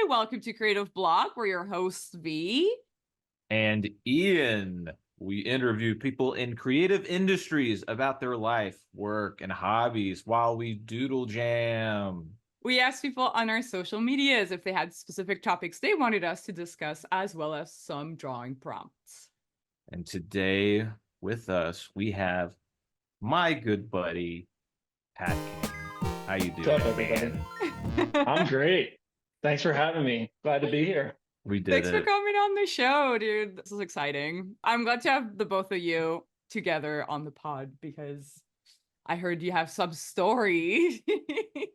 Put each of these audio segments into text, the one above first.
welcome to Creative Block. We're your hosts, V and Ian. We interview people in creative industries about their life, work, and hobbies while we doodle jam. We asked people on our social medias if they had specific topics they wanted us to discuss, as well as some drawing prompts. And today with us, we have my good buddy, Pat Kain. How you doing, What's up, everybody? I'm great. Thanks for having me. Glad to be here. We did Thanks it. for coming on the show, dude. This is exciting. I'm glad to have the both of you together on the pod because I heard you have some story.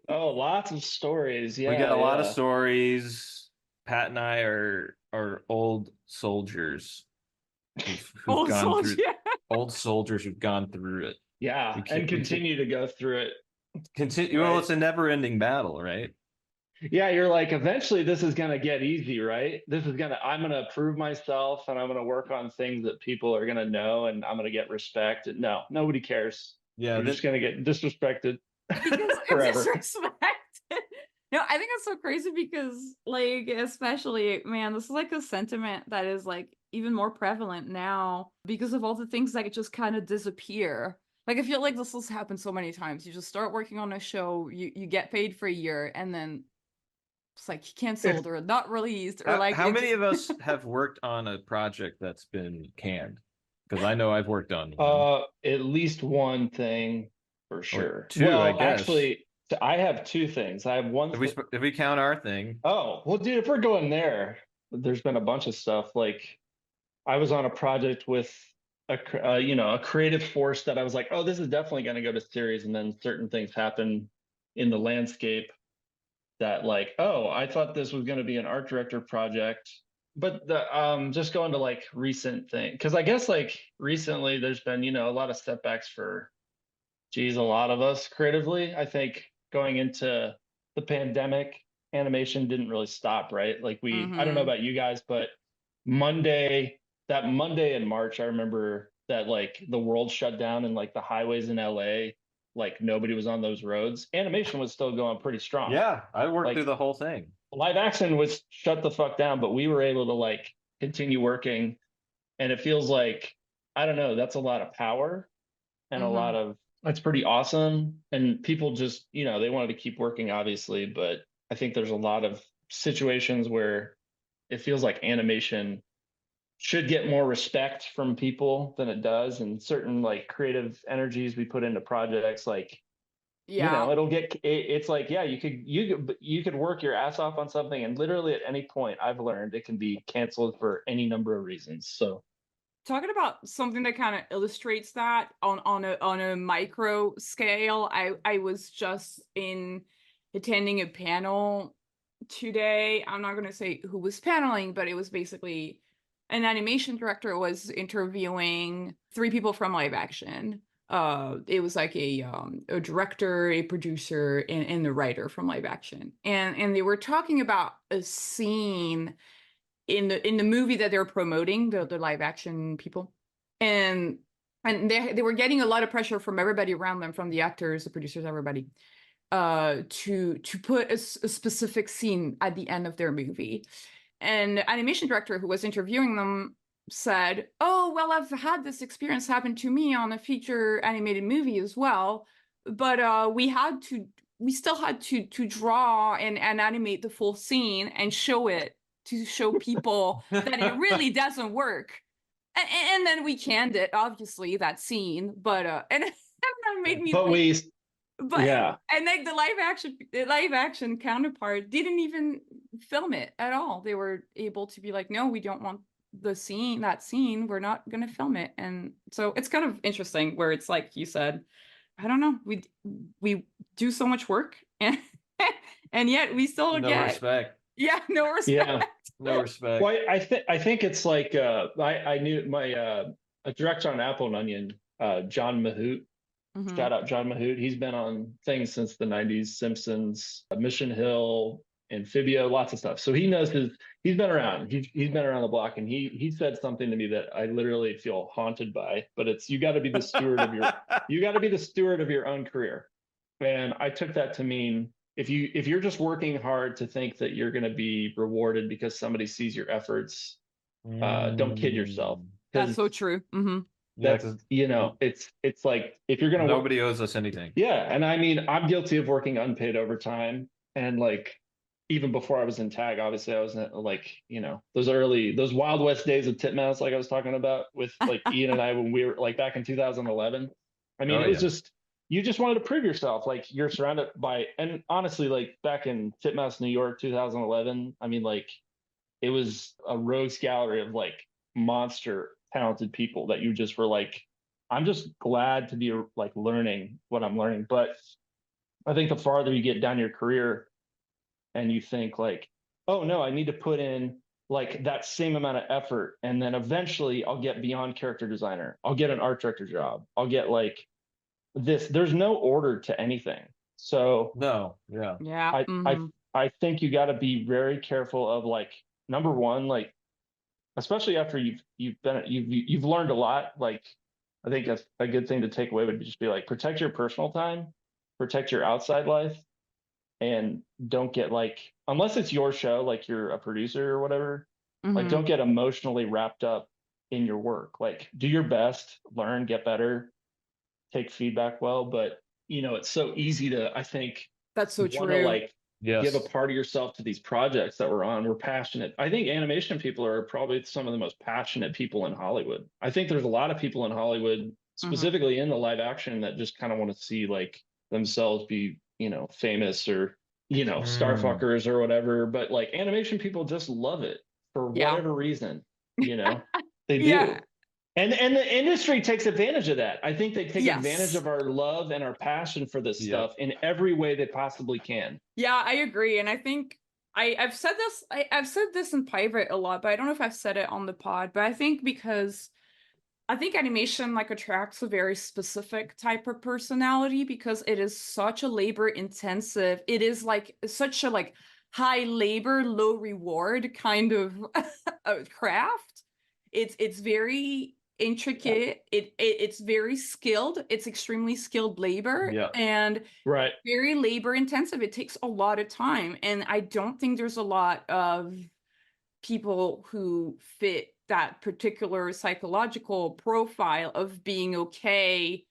Oh, lots of stories. Yeah, We got a lot of stories. Pat and I are old soldiers who've gone through old soldiers who've gone through it. Yeah, and continue to go through it. Continue. Right? Well, it's a never-ending battle, right? Yeah, you're like, eventually this is gonna get easy, right? I'm gonna prove myself and I'm gonna work on things that people are gonna know and I'm gonna get respect. No, nobody cares. Yeah, you're just gonna get disrespected forever. Disrespected. No, I think it's so crazy because, like, especially, man, this is like a sentiment that is like even more prevalent now because of all the things that just kind of disappear. Like, I feel like this has happened so many times. You just start working on a show, you get paid for a year, and then it's like canceled or not released. Or like, how many of us have worked on a project that's been canned? Because I know I've worked on one. At least one thing for sure. Or two, I guess. Actually, I have two things. I have one. If we count our thing. Oh, well, dude, if we're going there, there's been a bunch of stuff. Like, I was on a project with a creative force that I was like, oh, this is definitely going to go to series, and then certain things happen in the landscape that, like, oh, I thought this was going to be an art director project. But the just going to like recent thing, because I guess like recently there's been a lot of setbacks for a lot of us creatively. I think going into the pandemic, animation didn't really stop, right? Like I don't know about you guys, but that Monday in March, I remember that like the world shut down and like the highways in LA, like nobody was on those roads. Animation was still going pretty strong. Yeah, I worked through the whole thing. Live action was shut the fuck down, but we were able to like continue working. And it feels like, I don't know, that's a lot of power and that's pretty awesome. And people just, they wanted to keep working, obviously, but I think there's a lot of situations where it feels like animation should get more respect from people than it does. And certain like creative energies we put into projects, like, it'll get, it's like, yeah, you could work your ass off on something, and literally at any point I've learned it can be canceled for any number of reasons. So talking about something that kind of illustrates that on a micro scale, I was just attending a panel today. I'm not going to say who was paneling, but it was basically an animation director was interviewing 3 people from live action. It was like a director, a producer, and the writer from live action, and they were talking about a scene in the movie that they're promoting, the live action people, and they were getting a lot of pressure from everybody around them, from the actors, the producers, everybody, to put a specific scene at the end of their movie. And the animation director who was interviewing them said, oh, well, I've had this experience happen to me on a feature animated movie as well, but we still had to draw and animate the full scene and show it to show people that it really doesn't work. And then we canned it, obviously, that scene, but and that made me yeah. And like the live action counterpart didn't even film it at all. They were able to be like, no, we don't want that scene, we're not going to film it. And so it's kind of interesting where it's like you said, I don't know, we do so much work and and yet we still no get respect. Yeah, no respect. Yeah. No respect. Well, I think it's like I knew my a director on Apple and Onion, John Mahout. Shout out John Mahout. He's been on things since the 90s, Simpsons, Mission Hill, Amphibia, lots of stuff. So he knows he's been around. He's been around the block, and he said something to me that I literally feel haunted by. But it's you got to be the steward of your own career. And I took that to mean if you're just working hard to think that you're going to be rewarded because somebody sees your efforts, don't kid yourself. That's so Because true. Mm-hmm. Yeah, that's, you know, it's like if you're going to work, nobody owes us anything. yeah. And I mean, I'm guilty of working unpaid overtime. And like, even before I was in tag, obviously I was like, you know, those Wild West days of Titmouse, like I was talking about with like Ian and I, when we were like back in 2011. I mean, Oh, it was yeah. just, you just wanted to prove yourself. Like you're surrounded by, and honestly, like back in Titmouse, New York, 2011, I mean, like it was a rogues gallery of like monster talented people that you just were like, I'm just glad to be like learning what I'm learning. But I think the farther you get down your career and you think like, oh no, I need to put in like that same amount of effort. And then eventually I'll get beyond character designer. I'll get an art director job. I'll get like this. There's no order to anything. So No, yeah. Yeah. I I Mm-hmm. I think you got to be very careful of like number one, like especially after you've learned a lot. Like I think that's a good thing to take away would just be like protect your personal time, protect your outside life, and don't get like unless it's your show, like you're a producer or whatever, like Mm-hmm. don't get emotionally wrapped up in your work. Like do your best, learn, get better, take feedback well, but you know, it's so easy to, I think, That's so want to true. like give a Yes. part of yourself to these projects that we're on. We're passionate. I think animation people are probably some of the most passionate people in Hollywood. I think there's a lot of people in Hollywood, Mm-hmm. specifically in the live action, that just kind of want to see like themselves be, you know, famous or, you know, Mm. starfuckers or whatever. But like animation people just love it for Yeah. whatever reason, you know, they Yeah. do. And the industry takes advantage of that. I think they take advantage Yes. of our love and our passion for this Yep. stuff in every way they possibly can. Yeah, I agree. And I think I've said this, I've said this in private a lot, but I don't know if I've said it on the pod. But I think because I think animation like attracts a very specific type of personality because it is such a labor intensive. It is like such a like high labor, low reward kind of craft. It's very intricate. It's very skilled. It's extremely skilled labor Yeah. and Right. very labor intensive. It takes a lot of time. And I don't think there's a lot of people who fit that particular psychological profile of being okay,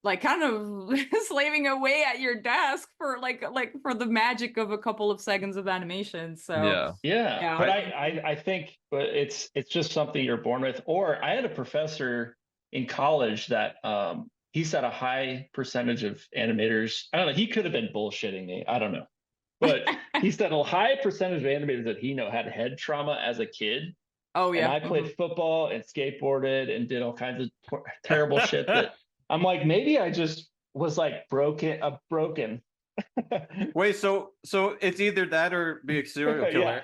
like kind of slaving away at your desk for like for the magic of a couple of seconds of animation. So Yeah. Yeah. yeah. But I think but it's just something you're born with. Or I had a professor in college that he said a high percentage of animators, I don't know, he could have been bullshitting me. I don't know. But he said a high percentage of animators that he know had head trauma as a kid. Oh And yeah. I played football and skateboarded and did all kinds of terrible shit that I'm like, maybe I just was like broken. Wait, so it's either that or be a serial killer.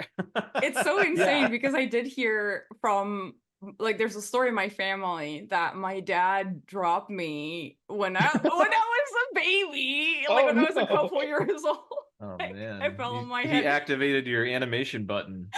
It's so insane Yeah. because I did hear from like there's a story in my family that my dad dropped me when I was a baby, like Oh when I was a no. couple years old. Oh I man. fell on my He head. activated your animation button.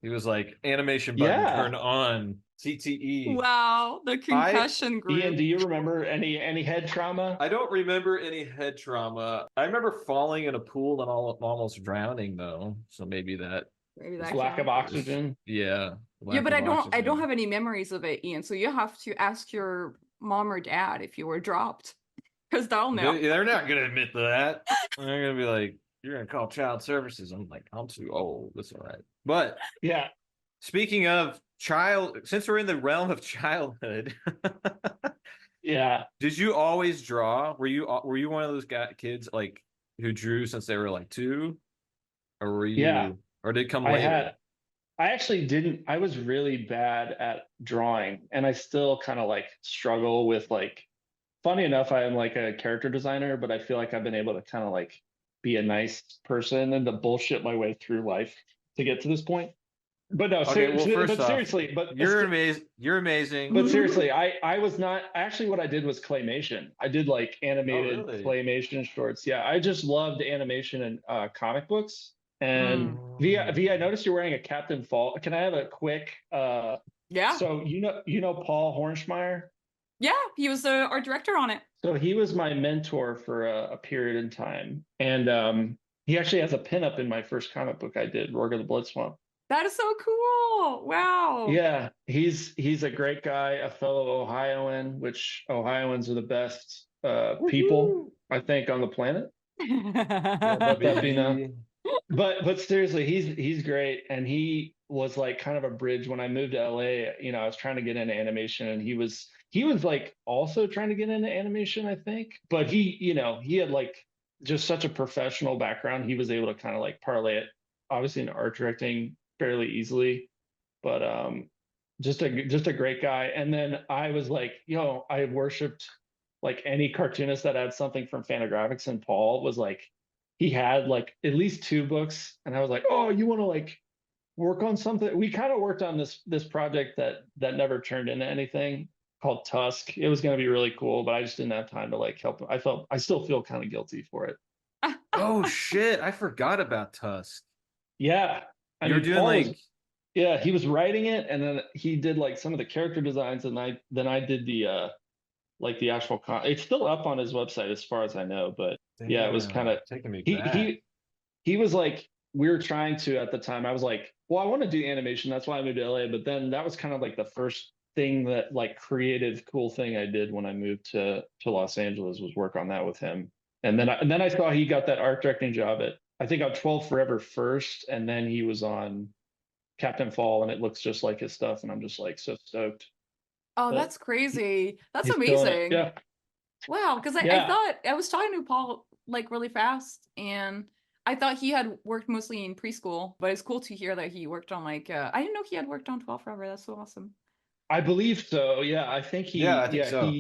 He was like, animation button Yeah. turn on. CTE. Wow, the concussion Ian, group. do you remember any head trauma? I don't remember any head trauma. I remember falling in a pool and almost drowning though. So maybe that Maybe was that Lack of counts. oxygen. yeah. Yeah, Lack but of I don't oxygen. have any memories of it, Ian. So you have to ask your mom or dad if you were dropped. Because they'll know. They're not gonna admit to that. They're gonna be like, you're gonna call child services. I'm like, I'm too old. That's all right. But Yeah. speaking of child, since we're in the realm of childhood, Yeah. did you always draw? Were you one of those kids like who drew since they were like 2, or were Yeah. you, or did it come I later? actually didn't. I was really bad at drawing, and I still kind of like struggle with like. Funny enough, I am like a character designer, but I feel like I've been able to kind of like be a nice person and to bullshit my way through life to get to this point. But no, Okay, well, first but off, seriously, you're amazing. You're amazing. but seriously, I was not actually what I did was claymation. I did like Oh, animated really? claymation shorts. Yeah, I just loved animation and comic books. And Mm. V, I noticed you're wearing a Captain Fall. Can I have a quick Yeah. so you know Paul Hornschmeyer? Yeah, he was our director on it. So he was my mentor for a period in time. And He actually has a pinup in my first comic book I did, Rorg of the Blood Swamp. That is so cool. Wow. Yeah, he's a great guy, a fellow Ohioan, which Ohioans are the best people, Woohoo. I think, on the planet. Yeah, Let that be known. baby. But seriously, he's great, and he was like kind of a bridge when I moved to LA. You know, I was trying to get into animation, and he was like also trying to get into animation, I think. But he had like just such a professional background. He was able to kind of like parlay it, obviously, into art directing fairly easily. But just a great guy. And then I was like, I worshipped like any cartoonist that had something from Fantagraphics, and Paul was like, he had like at least 2 books, and I was like, oh, you want to like work on something? We kind of worked on this project that never turned into anything, called Tusk. It was going to be really cool, but I just didn't have time to like help him. I still feel kind of guilty for it. Oh shit, I forgot about Tusk. Yeah, I You're mean, doing Paul like was, yeah, he was writing it, and then he did like some of the character designs, and I did the like the actual it's still up on his website as far as I know, but yeah, it was kind damn, of taking me he back. he was like, we were trying to, at the time I was like, well, I want to do animation, that's why I moved to LA, but then that was kind of like the first thing, that like creative cool thing I did when I moved to Los Angeles, was work on that with him. And then I saw he got that art directing job at, I think, on 12 Forever first, and then he was on Captain Fall, and it looks just like his stuff, and I'm just like so stoked Oh, that that's crazy. That's he's killing it. amazing. Yeah. Wow, because I Yeah. thought I was talking to Paul like really fast, and I thought he had worked mostly in preschool, but it's cool to hear that he worked on like I didn't know he had worked on 12 Forever. That's so awesome. I believe so. Yeah, I think Yeah, I think so.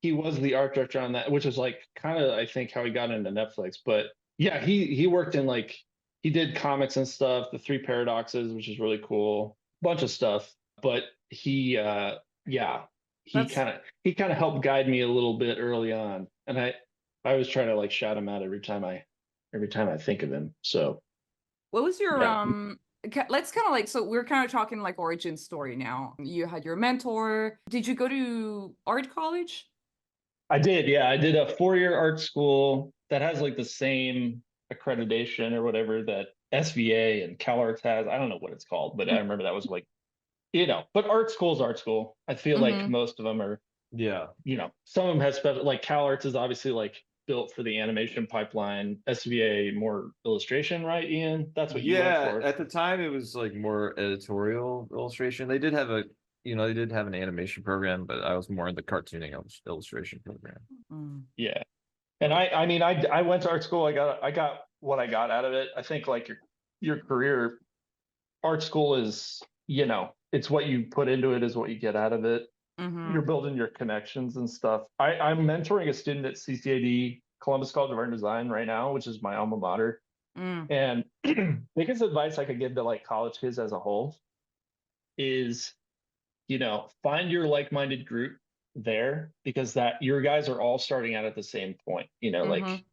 he was the art director on that, which is like kind of, I think, how he got into Netflix. But yeah, he worked in like, he did comics and stuff, the Three Paradoxes, which is really cool, bunch of stuff. But yeah, That's he kind of helped guide me a little bit early on, and I was trying to like shout him out every time I think of him. So what was your yeah. let's kind of like, so we're kind of talking like origin story now. You had your mentor. Did you go to art college? I did, yeah. I did a 4-year art school that has like the same accreditation or whatever that SVA and CalArts has. I don't know what it's called, but I remember that was like, but art school's art school. I feel like Mm-hmm. most of them are, Yeah. some of them have special, like CalArts is obviously like built for the animation pipeline, SVA more illustration, right, Ian? That's what you went Yeah, for. at the time it was like more editorial illustration. They did have they did have an animation program, but I was more in the cartooning illustration program. Mm. Yeah. And I mean, I went to art school. I got what I got out of it. I think like your career, art school is, it's what you put into it is what you get out of it. Mm-hmm. You're building your connections and stuff. I'm mentoring a student at CCAD, Columbus College of Art and Design, right now, which is my alma mater. Mm. And biggest advice I could give to like college kids as a whole is, find your like-minded group there, because that your guys are all starting out at the same point, like,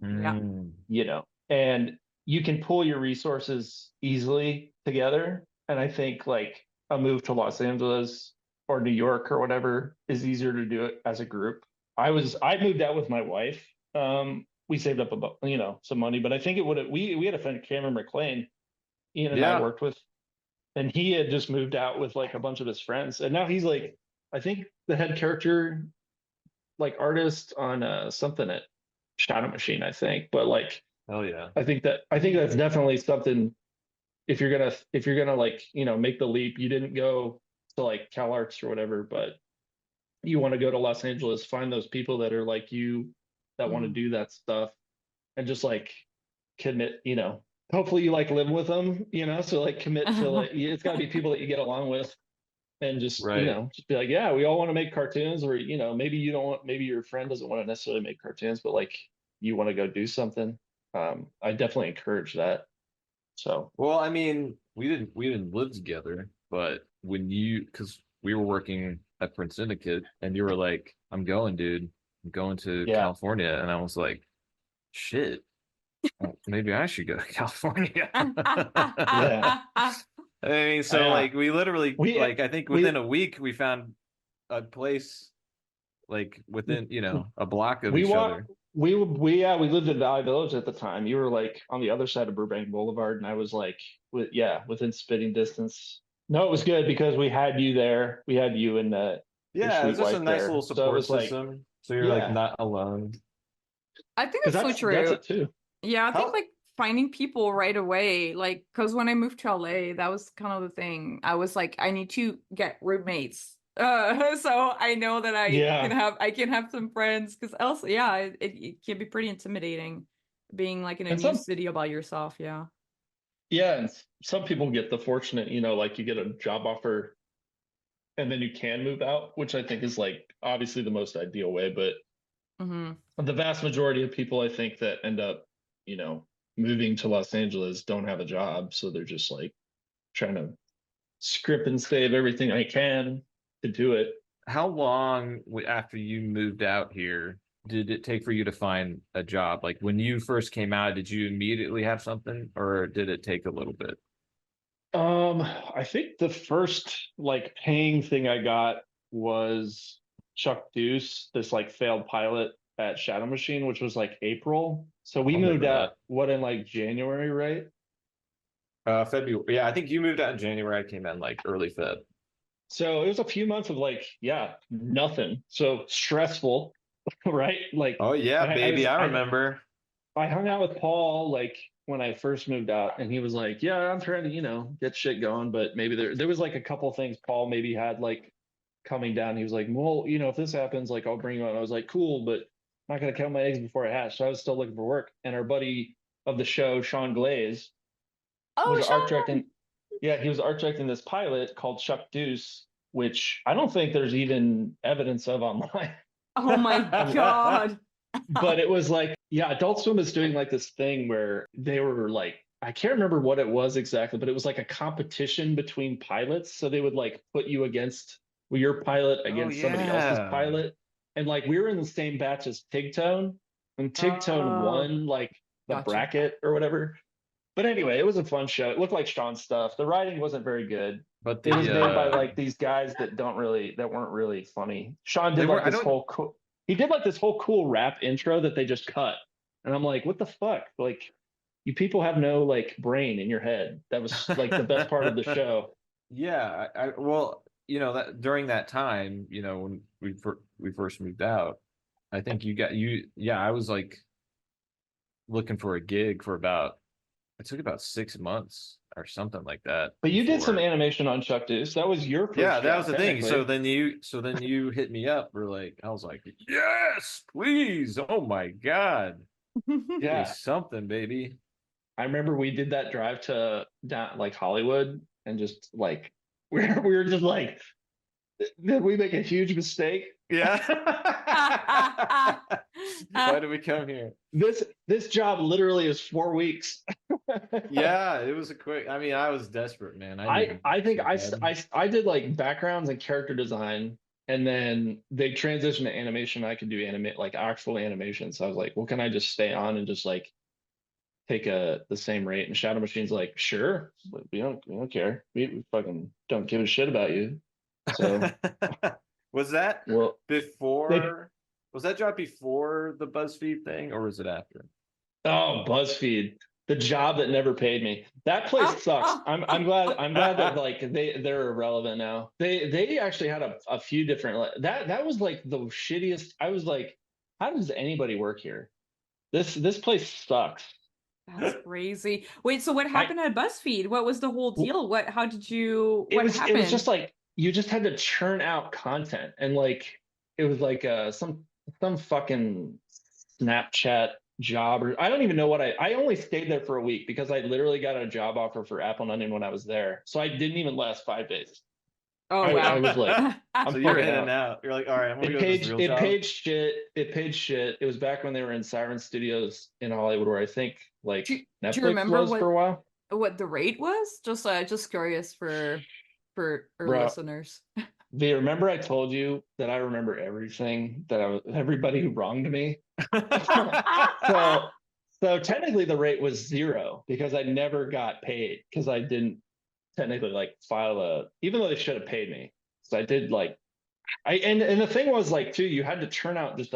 Mm-hmm. Yeah. And you can pull your resources easily together. And I think like a move to Los Angeles or New York or whatever is easier to do it as a group. I moved out with my wife. We saved up about, some money, but I think it would have, we had a friend, Cameron McLean, Ian and I Yeah. worked with, and he had just moved out with like a bunch of his friends. And now he's like, I think the head character, like artist on something at Shadow Machine, I think. But like, Hell yeah. I think that's definitely something. If you're gonna like, make the leap, you didn't go to like CalArts or whatever, but you want to go to Los Angeles, find those people that are like you, that want to do that stuff, and just like commit. Hopefully you like live with them, so like commit to like, it's got to be people that you get along with, and just Right. just be like, yeah, we all want to make cartoons, or maybe you don't want, maybe your friend doesn't want to necessarily make cartoons, but like you want to go do something. I definitely encourage that. So Well, I mean, we didn't live together, but because we were working at Prince Syndicate, and you were like, "I'm going, dude. I'm going to yeah. California," and I was like, "Shit, maybe I should go to California." Yeah. I mean, so Yeah. like we literally We like I think within a week we found a place like within a block of we each walked other. we lived in Valley Village at the time. You were like on the other side of Burbank Boulevard, and I was like, within spitting distance. No, it was good because we had you there. We had you and your Yeah, it was sweet just a wife nice there. little So it support was like, system. So you're like yeah, not alone. I think because that's so that's true. it too. Yeah, I think How like finding people right away, like, because when I moved to LA, that was kind of the thing. I was like, I need to get roommates. So I know that Yeah, I can have some friends, because else, yeah, it can be pretty intimidating being like in a and new some city all by yourself. Yeah. yeah, and some people get the fortunate, like you get a job offer and then you can move out, which I think is like obviously the most ideal way. But Mm-hmm. the vast majority of people I think that end up, you know, moving to Los Angeles don't have a job, so they're just like trying to script and save everything I can to do it. how long after you moved out here did it take for you to find a job? Like when you first came out, did you immediately have something, or did it take a little bit? I think the first like paying thing I got was Chuck Deuce, this like failed pilot at Shadow Machine, which was like April. So I we moved remember out that. what in like January, right? February. Yeah, I think you moved out in January. I came in like early Feb. So it was a few months of like, yeah, nothing. So stressful, right? Like Oh yeah, I baby, was I remember. I hung out with Paul like when I first moved out, and he was like, "Yeah, I'm trying to, get shit going, but maybe there was like a couple things Paul maybe had like coming down. He was like, "Well, if this happens, like I'll bring you on." I was like, "Cool, but I'm not gonna count my eggs before I hatch." So I was still looking for work, and our buddy of the show, Sean Glaze, was Oh, art Sean. directing. Yeah, he was art directing this pilot called Chuck Deuce, which I don't think there's even evidence of online. Oh my I mean, God. but it was like, yeah, Adult Swim is doing like this thing where they were like, I can't remember what it was exactly, but it was like a competition between pilots. So they would like put you against your pilot Oh against somebody else's yeah. pilot. And like we were in the same batch as Tigtone, and Tigtone Oh, won like the gotcha. bracket or whatever. But anyway, it was a fun show. It looked like Sean stuff. The writing wasn't very good. But It was the made by like these guys that weren't really funny. Sean they did were like I this don't he did like this whole cool rap intro that they just cut. And I'm like, what the fuck? Like, you people have no like brain in your head. That was like the best part of the show. Yeah, well, that during that time, when we first moved out, I think yeah, I was like looking for a gig for about it took about 6 months or something like that But you did some before. animation on Chuck Deuce. That was your Yeah, first that was job, the thing. So technically. then you hit me up. I was like, yes, please. Oh my God. Give me Yeah. something, baby. I remember we did that drive to down like Hollywood and just like we were just like, did we make a huge mistake? Yeah. Why did we come here? This job literally is 4 weeks. Yeah, it was a quick. I mean, I was desperate, man. I I needed I think so bad. I did like backgrounds and character design, and then they transitioned to animation. I could do animate like actual animation. So I was like, well, can I just stay on and just like take the same rate? And Shadow Machine's like, sure, but we don't care. We fucking don't give a shit about you. So Was that well, they before? Was that job before the BuzzFeed thing, or was it after? oh BuzzFeed, the job that never paid me. That place sucks. I'm glad that like they're irrelevant now. They actually had a few different that was like the shittiest. I was like, how does anybody work here? This place sucks. That's crazy. Wait, so what I happened at BuzzFeed? What was the whole deal? What it was just happened? like you just had to churn out content, and like it was like some fucking Snapchat job, or I don't even know what I only stayed there for a week because I literally got a job offer for Apple and Onion when I was there. So I didn't even last 5 days. Oh, I wow. was like, So I'm you're fucking in and out. out. You're like, all right, I'm gonna It go to this paid real it job. paid shit. It paid shit. It was back when they were in Siren Studios in Hollywood, where I think like Do you Netflix remember was for a while. what the rate was? Just curious for our Bro, listeners. V, remember I told you that I remember everything that everybody who wronged me. So so technically the rate was zero because I never got paid because I didn't technically like file even though they should have paid me. So I did like and the thing was like too, you had to churn out just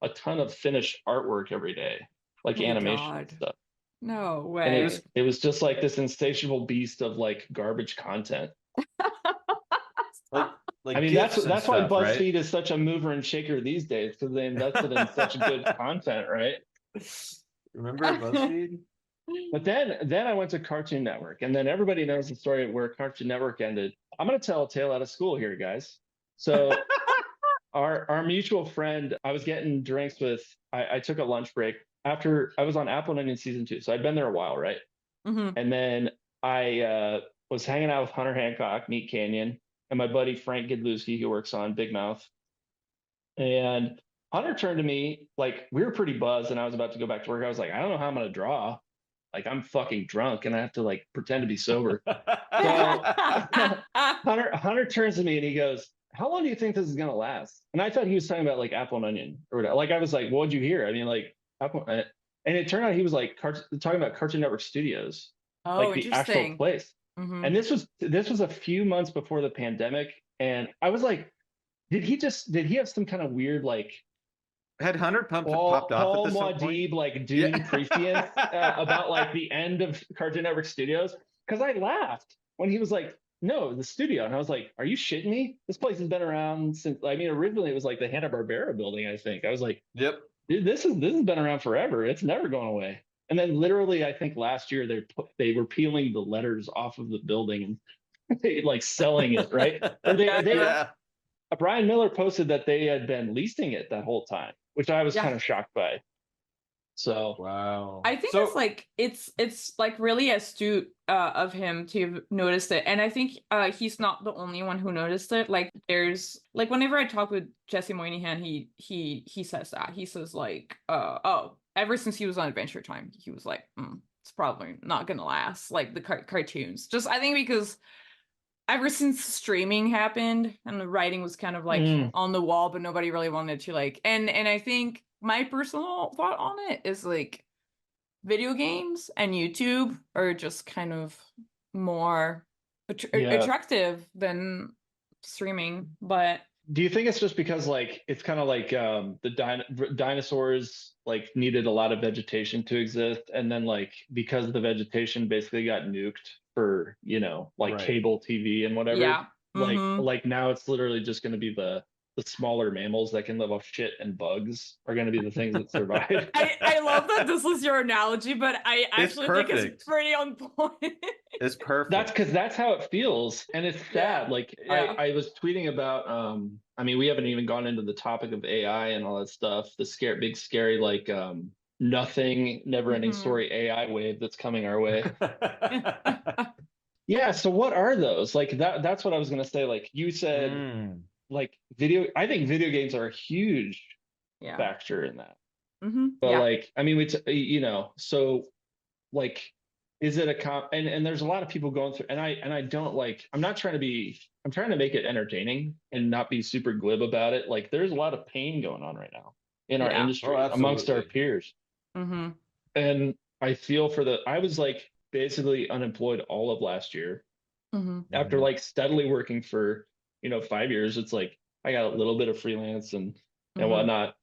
a ton of finished artwork every day, like Oh my animation God. stuff. No And way. it was just like this insatiable beast of like garbage content. Like I mean, GIFs and that's why stuff, right? BuzzFeed is such a mover and shaker these days, because they invested in such good content, right? Remember BuzzFeed? But then I went to Cartoon Network, and then everybody knows the story where Cartoon Network ended. I'm gonna tell a tale out of school here, guys. So our mutual friend, I was getting drinks with. I took a lunch break after I was on Apple and Onion season 2, so I'd been there a while, right? Hmm. And then I was hanging out with Hunter Hancock, Meat Canyon, and my buddy Frank Gidlewski, who works on Big Mouth. And Hunter turned to me like we were pretty buzzed, and I was about to go back to work. I was like, I don't know how I'm gonna draw. Like I'm fucking drunk, and I have to like pretend to be sober. So Hunter turns to me and he goes, "How long do you think this is gonna last?" And I thought he was talking about like Apple and Onion or whatever. Like I was like, "What'd you hear?" I mean, like Apple, and it turned out he was like talking about Cartoon Network Studios, Oh, like the actual interesting. place. Hmm. And this was a few months before the pandemic, and I was like, did he have some kind of weird like Had Hunter popped off Paul at this some point? Muad'Dib like Dune Yeah. prescience about like the end of Cartoon Network Studios? Because I laughed when he was like, "No, the studio," and I was like, "Are you shitting me? This place has been around since. I mean, originally it was like the Hanna-Barbera building. I think I was like, Yep. dude, this has been around forever. It's never going away." And then literally, I think last year they were peeling the letters off of the building and they like selling it, right? Or they Yeah. Brian Miller posted that they had been leasing it that whole time, which I was Yeah. kind of shocked by. So Wow. I think So it's like it's like really astute of him to have noticed it, and I think he's not the only one who noticed it. Like there's like whenever I talk with Jesse Moynihan, he says that he says like oh, ever since he was on Adventure Time, he was like it's probably not gonna last, like the cartoons. Just I think because ever since streaming happened and the writing was kind of like on the wall, but nobody really wanted to like and I think my personal thought on it is like video games and YouTube are just kind of more yeah. attractive than streaming. But Do you think it's just because like it's kind of like dinosaurs like needed a lot of vegetation to exist, and then like because the vegetation basically got nuked for like right. cable TV and whatever, yeah. like now it's literally just going to be the smaller mammals that can live off shit and bugs are going to be the things that survive. I love that this was your analogy, but I actually think it's perfect. pretty on point. It's perfect. That's because that's how it feels, and it's sad. Yeah. Like Yeah. I was tweeting about I mean we haven't even gone into the topic of AI and all that stuff, the big scary like nothing never ending story AI wave that's coming our way. Yeah, so what are those? Like that's what I was gonna say. Like you said, like I think video games are a huge Yeah. factor in that. But Yeah. like I mean it's so like is it and there's a lot of people going through and I don't like I'm trying to make it entertaining and not be super glib about it. Like there's a lot of pain going on right now in our industry amongst our peers. And I feel I was like basically unemployed all of last year. After like steadily working for 5 years. It's like I got a little bit of freelance and whatnot.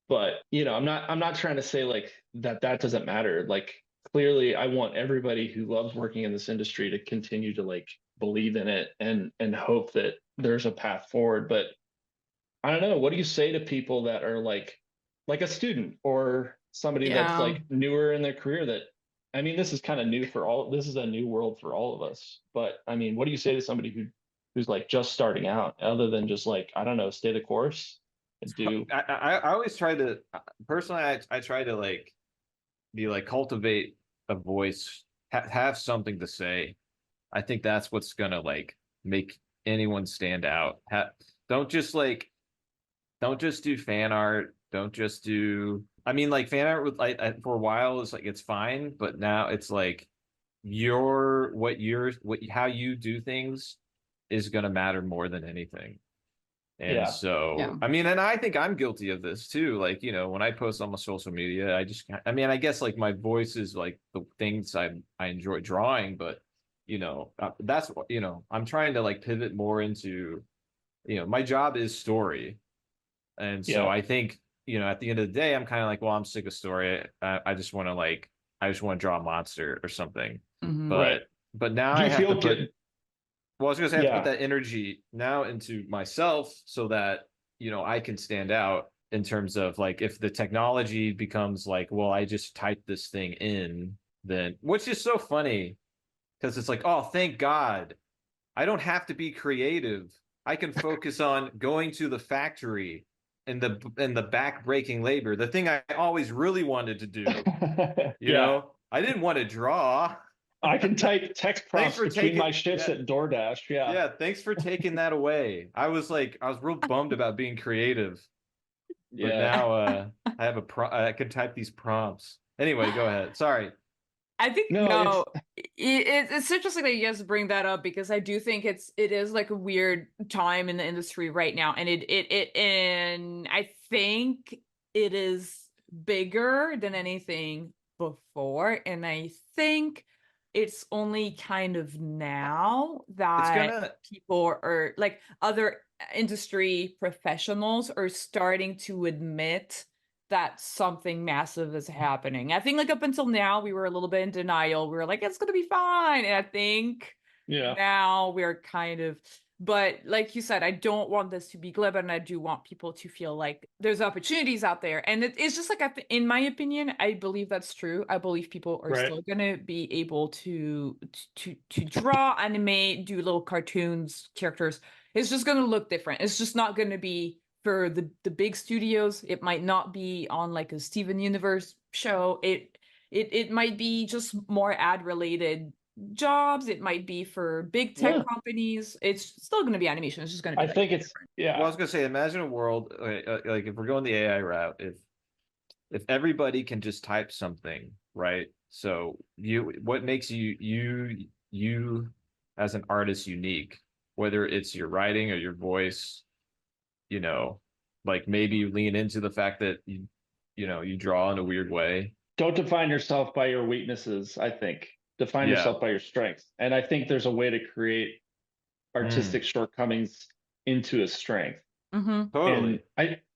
But I'm not trying to say like that doesn't matter. Like clearly I want everybody who loves working in this industry to continue to like believe in it and hope that there's a path forward. But I don't know, what do you say to people that are like a student or somebody that's like newer in their career that I mean this is kind of new this is a new world for all of us. But I mean, what do you say to somebody who's like just starting out other than just like, I don't know, stay the course? I always try to personally I try to like be like cultivate a voice, have something to say. I think that's what's gonna like make anyone stand out. Don't just do fan art. Don't just do. I mean, like fan art with like for a while it's like it's fine, but now it's like how you do things is gonna matter more than anything. And so, I mean, and I think I'm guilty of this too. Like, when I post on my social media, I guess like my voice is like the things I enjoy drawing, but, that's, I'm trying to like pivot more into, my job is story. And so I think you know, at the end of the day, I'm kind of like, well, I'm sick of story. I just want to I just want to draw a monster or something. Mhm. Right. But now Do I you have to feel put, good? well, I was gonna say I have to put Yeah. that energy now into myself so that, you know, I can stand out in terms of like if the technology becomes like, well, I just type this thing in, then which is so funny because it's like, oh, thank God. I don't have to be creative. I can focus on going to the factory and the back breaking labor, the thing I always really wanted to do. You Yeah. know, I didn't want to draw. I can type text Thanks prompts for between taking, my shifts yeah, at DoorDash. Yeah. yeah, thanks for taking that away. I was real bummed about being creative, but Yeah. now I have I can type these prompts. Anyway, go ahead. Sorry. I think No, no, it's it's interesting that you guys bring that up because I do think it is like a weird time in the industry right now, and and I think it is bigger than anything before, and I think it's only kind of now It's that gonna people are like other industry professionals are starting to admit that something massive is happening. I think like up until now we were a little bit in denial. We were like, it's gonna be fine. And I think yeah. now we're kind of, but like you said, I don't want this to be glib, and I do want people to feel like there's opportunities out there. And it's just like in my opinion, I believe that's true. I believe people are Right. still gonna be able to draw, animate, do little cartoons, characters. It's just gonna look different. It's just not gonna be for the big studios. It might not be on like a Steven Universe show. It might be just more ad related jobs. It might be for big tech Yeah. companies. It's still going to be animation. It's just going to be I like think it's different. well, I yeah. was gonna say, imagine a world like if we're going the AI route, if everybody can just type something, right? So what makes you as an artist unique, whether it's your writing or your voice, you know, like maybe you lean into the fact that you know, you draw in a weird way. Don't define yourself by your weaknesses, I think. Define Yeah. yourself by your strengths. And I think there's a way to create Mm, artistic shortcomings into a strength. Mm-hmm. And totally.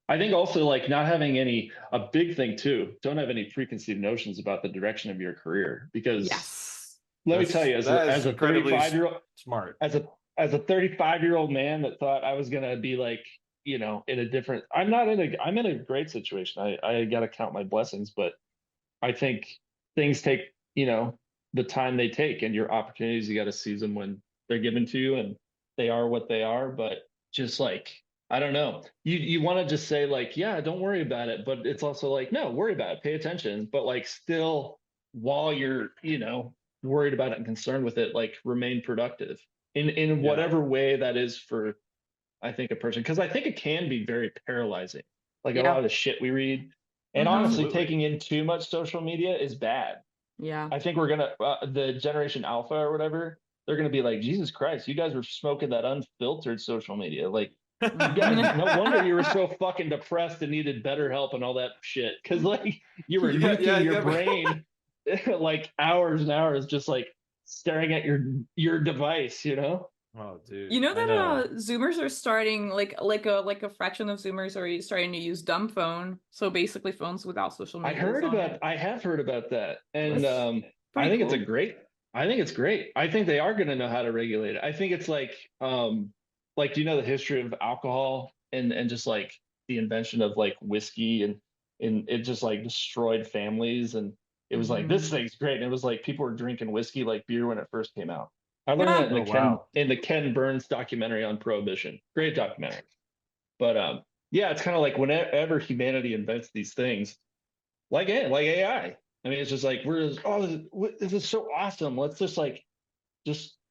I think also like not having any a big thing too, don't have any preconceived notions about the direction of your career. Because Yes. let me tell you, That is as a incredibly 35-year-old smart. as a 35-year-old man that thought I was gonna be like, in a different I'm in a great situation. I gotta count my blessings, but I think things take, the time they take, and your opportunities, you got to seize them when they're given to you, and they are what they are. But just like, I don't know, you want to just say like, yeah, don't worry about it, but it's also like, no, worry about it, pay attention, but like still, while you're, worried about it and concerned with it, like remain productive in Yeah. whatever way that is for, I think, a person, because I think it can be very paralyzing, like a lot Yeah. of the shit we read. And Mm-hmm. honestly, Absolutely. taking in too much social media is bad. Yeah. I think we're gonna the generation alpha or whatever, they're gonna be like, Jesus Christ, you guys were smoking that unfiltered social media. Like, you guys, Mhm. no wonder you were so fucking depressed and needed better help and all that shit. Cause like you were You got yeah, nuking you your got brain like hours and hours, just like staring at your device. Oh, You dude, know I that know. Zoomers are starting like a fraction of Zoomers are starting to use dumb phone. So basically phones without social medias on it. I have heard about that. And That's I pretty think cool. it's great. I think they are going to know how to regulate it. I think it's like, do you know the history of alcohol and just like the invention of like whiskey, and it just like destroyed families, and it was like, this Mm-hmm. thing's great. And it was like people were drinking whiskey like beer when it first came out. I learned that Yeah. in Oh, wow. the Ken Burns documentary on Prohibition. Great documentary. But yeah, it's kind of like whenever humanity invents these things, like AI. I mean, it's just like we're just, oh, this is so awesome. Let's just like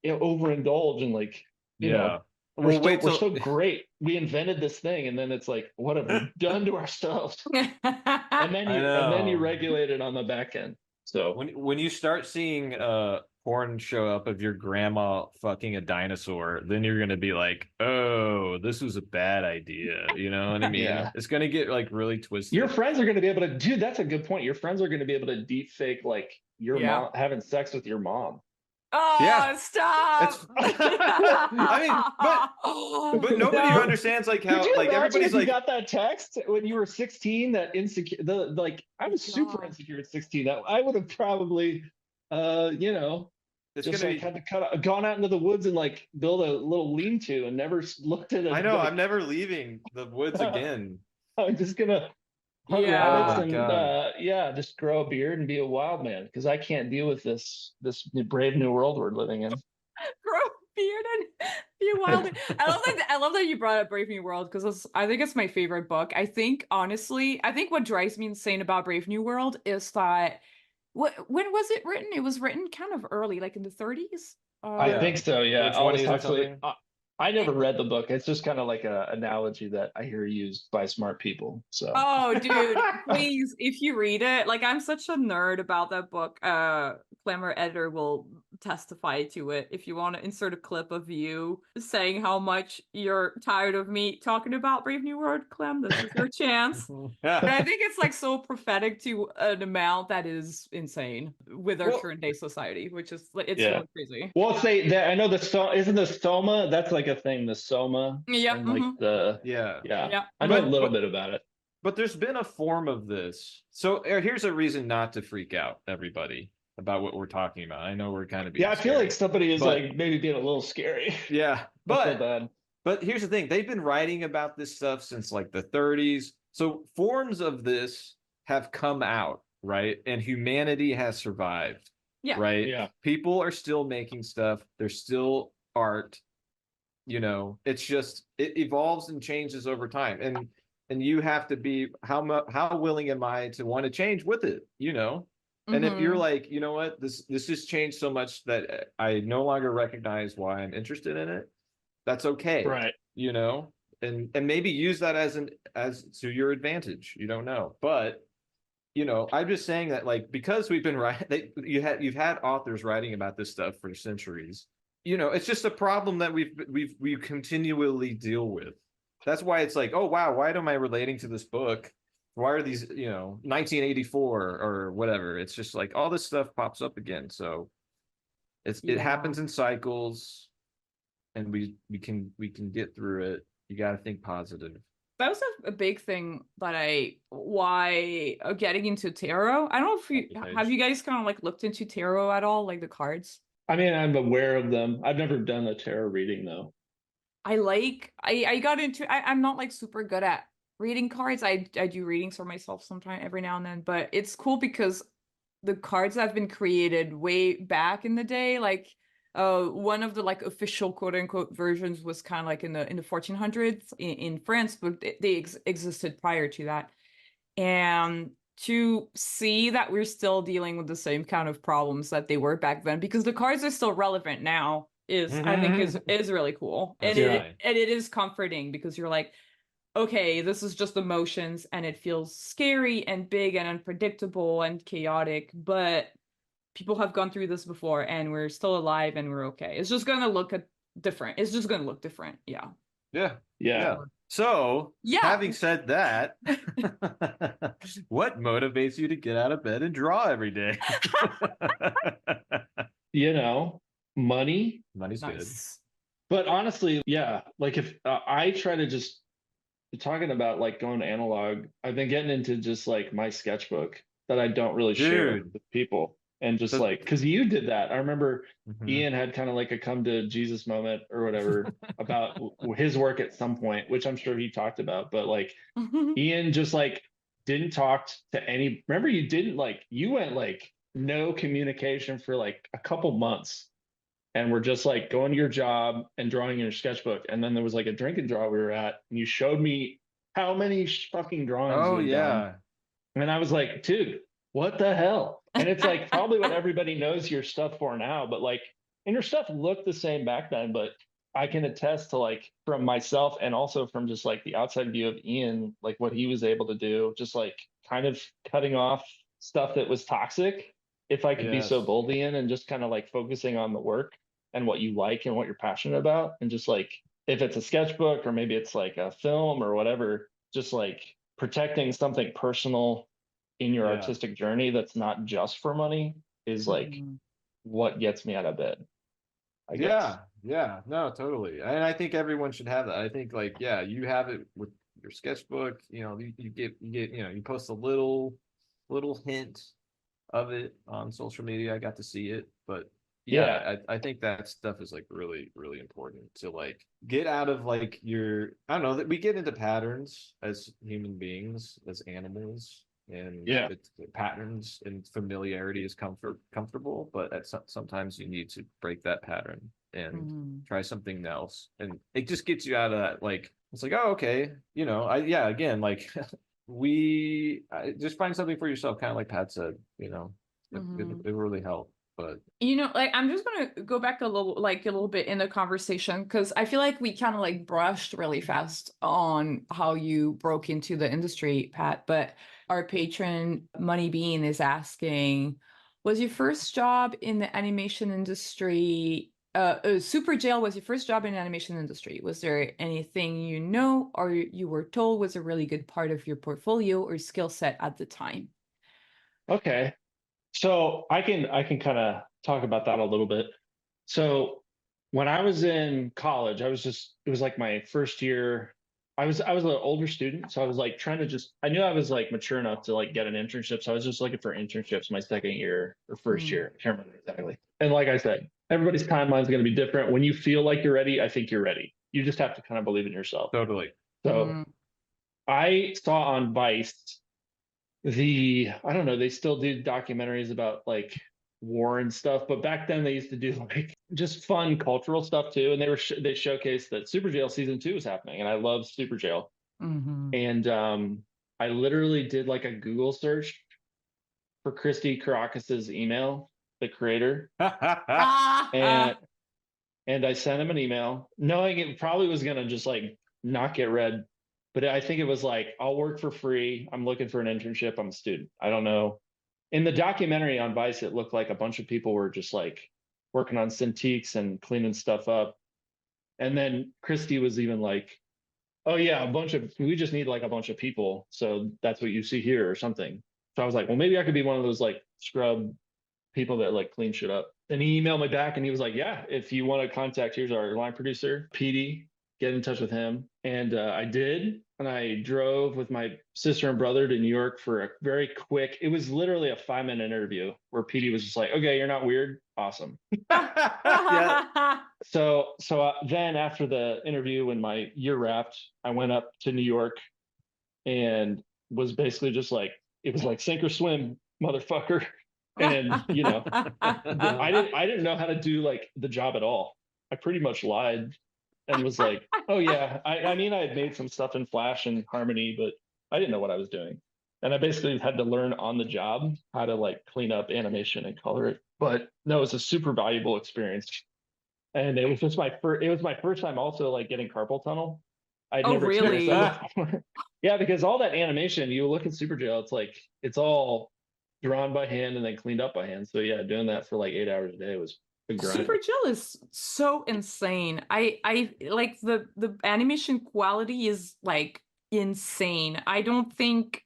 overindulge, and like, you know, Yeah. Well, wait we're till so great. We invented this thing, and then it's like, what have we done to ourselves? And then I you know. regulate it on the back end. So When you start seeing porn show up of your grandma fucking a dinosaur, then you're gonna be like, oh, this was a bad idea. You know what I mean? yeah, It's gonna get like really your twisted. friends are going to be able to, dude. That's a good point. Your friends are going to be able to deep fake like your Yeah. mom having sex with your mom. Oh, Yeah. stop. I mean, but nobody No. understands like Could how you like imagine everybody's if you like, got that text when you were 16? That insecure, I was super God. insecure at 16. That I would have probably, you know, it's just gonna like be. had to gone out into the woods and like build a little lean-to and never looked at I it. know, Like, I'm never leaving the woods again. I'm just gonna hunt Oh rabbits my Yeah. and God. yeah, just grow a beard and be a wild man because I can't deal with this brave new world we're living in. Grow a beard and be wild. I love that you brought up Brave New World because I think it's my favorite book. I think honestly, I think what drives me insane about Brave New World is that when was it written? It was written kind of early, like in the 30s. I Yeah. think so. Or Yeah, Aldous 20s or Huxley. something. I never read the book. It's just kind of like a analogy that I hear used by smart people. So Oh, dude, please, if you read it, like I'm such a nerd about that book. Clemmer editor will testify to it. If you want to insert a clip of you saying how much you're tired of me talking about Brave New World, Clem, this is your chance. But I Yeah. think it's like so prophetic to an amount that is insane with our Well, current day society, which is like it's yeah. really crazy. Well, say that I know isn't the soma, that's like a thing, the soma Yep. and like the yeah. yeah. Yep. I know a little But bit about it. but there's been a form of this. So here's a reason not to freak out, everybody, about what we're talking about. I know we're kind of being Yeah, I feel like scary, somebody is but like maybe being a little scary. yeah, I feel bad. but here's the thing. They've been writing about this stuff since like the 30s. So forms of this have come out, right? And humanity has survived, Yeah. right? Yeah. People are still making stuff. There's still art. It's just it evolves and changes over time. And you have to be how willing am I to want to change with it? And if you're Mm-hmm. like, you know what, this has changed so much that I no longer recognize why I'm interested in it, that's okay, Right. you know, and maybe use that as to your advantage. You don't know, but I'm just saying that like because we've been writing, you've had authors writing about this stuff for centuries. It's just a problem that we continually deal with. That's why it's like, oh wow, why am I relating to this book? Why are these 1984 or whatever? It's just like all this stuff pops up again. So it Yeah. happens in cycles, and we can get through it. You got to think positive. That was a big thing that why getting into tarot. I don't know if have you guys kind of like looked into tarot at all, like the cards. I mean, I'm aware of them. I've never done a tarot reading though. I got into I'm not like super good at reading cards. I do readings for myself sometime every now and then, but it's cool because the cards have been created way back in the day. Like one of the like official quote unquote versions was kind of like in the 1400s in France, but they existed prior to that. And to see that we're still dealing with the same kind of problems that they were back then, because the cards are still relevant now, is I think is really cool. That's And right. it is comforting because you're like, okay, this is just emotions and it feels scary and big and unpredictable and chaotic, but people have gone through this before and we're still alive and we're okay. It's just gonna look different. It's just gonna look different. Yeah. Yeah. Yeah. So, Yeah. having said that, what motivates you to get out of bed and draw every day? Money. Money's good. Nice. But honestly, yeah, like if I try to just talking about like going analog, I've been getting into just like my sketchbook that I don't really share Dude. with people. And just So- like, because you did that. I remember Mhm. Ian had kind of like a come to Jesus moment or whatever about his work at some point, which I'm sure he talked about. But like Ian just like didn't talk to any. Remember, you went like no communication for like a couple months and we're just like going to your job and drawing in your sketchbook. And then there was like a drink and draw we were at, and you showed me how many fucking drawings Oh you had done. yeah. And I was like, dude, what the hell? And it's like probably what everybody knows your stuff for now, but like, and your stuff looked the same back then, but I can attest to like from myself and also from just like the outside view of Ian, like what he was able to do, just like kind of cutting off stuff that was toxic, if I could be so Yes. bold, Ian, and just kind of like focusing on the work and what you like and what you're passionate about. And just like, if it's a sketchbook or maybe it's like a film or whatever, just like protecting something personal in your Yeah. artistic journey that's not just for money is like what gets me out of bed, I guess. Yeah, no, totally. And I think everyone should have that. I think like, yeah, you have it with your sketchbook, you know, you get, you know, you post a little hint of it on social media. I got to see it, but Yeah. yeah, I think that stuff is like really, really important to like get out of like your, I don't know, that we get into patterns as human beings, as animals, and Yeah. it's patterns and familiarity is comfortable, but sometimes you need to break that pattern and try something else, and it just gets you out of that. Like it's like, oh, okay, you know, yeah, again, like just find something for yourself, kind of like Pat said, you know, it really helped. But you know, like I'm just gonna go back a little bit in the conversation, because I feel like we kind of like brushed really fast on how you broke into the industry, Pat. But our patron Money Bean is asking, was your first job in the animation industry Superjail was your first job in the animation industry? Was there anything you know or you were told was a really good part of your portfolio or skill set at the time? Okay. So I can kind of talk about that a little bit. So when I was in college, it was like my first year. I was an older student, so I was like trying to just I knew I was like mature enough to like get an internship. So I was just looking for internships my second year or first year. I can't remember exactly. And like I said, everybody's timeline is going to be different. When you feel like you're ready, I think you're ready. You just have to kind of believe in yourself. totally. So I saw on Vice I don't know, they still do documentaries about like war and stuff, but back then they used to do like just fun cultural stuff too, and they showcased that Superjail season 2 was happening, and I love Superjail. And I literally did like a Google search for Christy Caracas's email, the creator, and I sent him an email knowing it probably was gonna just like not get read. But I think it was like, I'll work for free. I'm looking for an internship. I'm a student. I don't know. In the documentary on Vice, it looked like a bunch of people were just like working on Cintiqs and cleaning stuff up. And then Christy was even like, oh yeah, we just need like a bunch of people. So that's what you see here or something. So I was like, well, maybe I could be one of those like scrub people that like clean shit up. And he emailed me back and he was like, yeah, if you want to contact, here's our line producer, PD, get in touch with him. And I did. And I drove with my sister and brother to New York for a very quick, it was literally a 5-minute interview where PD was just like, okay, you're not weird. Awesome. Yeah. So then after the interview, when my year wrapped, I went up to New York and was basically just like, it was like sink or swim, motherfucker. And you know, I didn't know how to do like the job at all. I pretty much lied and was like, oh yeah, I mean I had made some stuff in Flash and Harmony, but I didn't know what I was doing. And I basically had to learn on the job how to like clean up animation and color it. But no, it was a super valuable experience. And it was just it was my first time also like getting carpal tunnel. I'd Oh, never experienced really? that before. Yeah, because all that animation, you look at Superjail, it's like it's all drawn by hand and then cleaned up by hand. So yeah, doing that for like 8 hours a day was a grind. Superjail is so insane. I like the animation quality is like insane. I don't think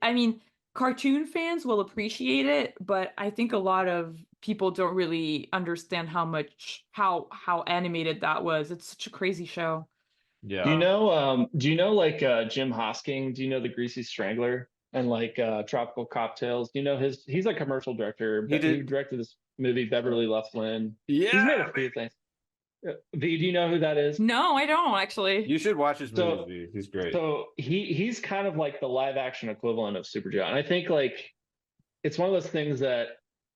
I mean, cartoon fans will appreciate it, but I think a lot of people don't really understand how animated that was. It's such a crazy show. Yeah. Do you know like Jim Hosking? Do you know the Greasy Strangler and like Tropical Cocktails? Do you know he's a commercial director. He did. He directed this movie Beverly Left Lynn. Yeah. He's made a few things. V, do you know who that is? No, I don't actually. You should watch his movies. He's great. So he's kind of like the live action equivalent of Superjail. And I think like it's one of those things that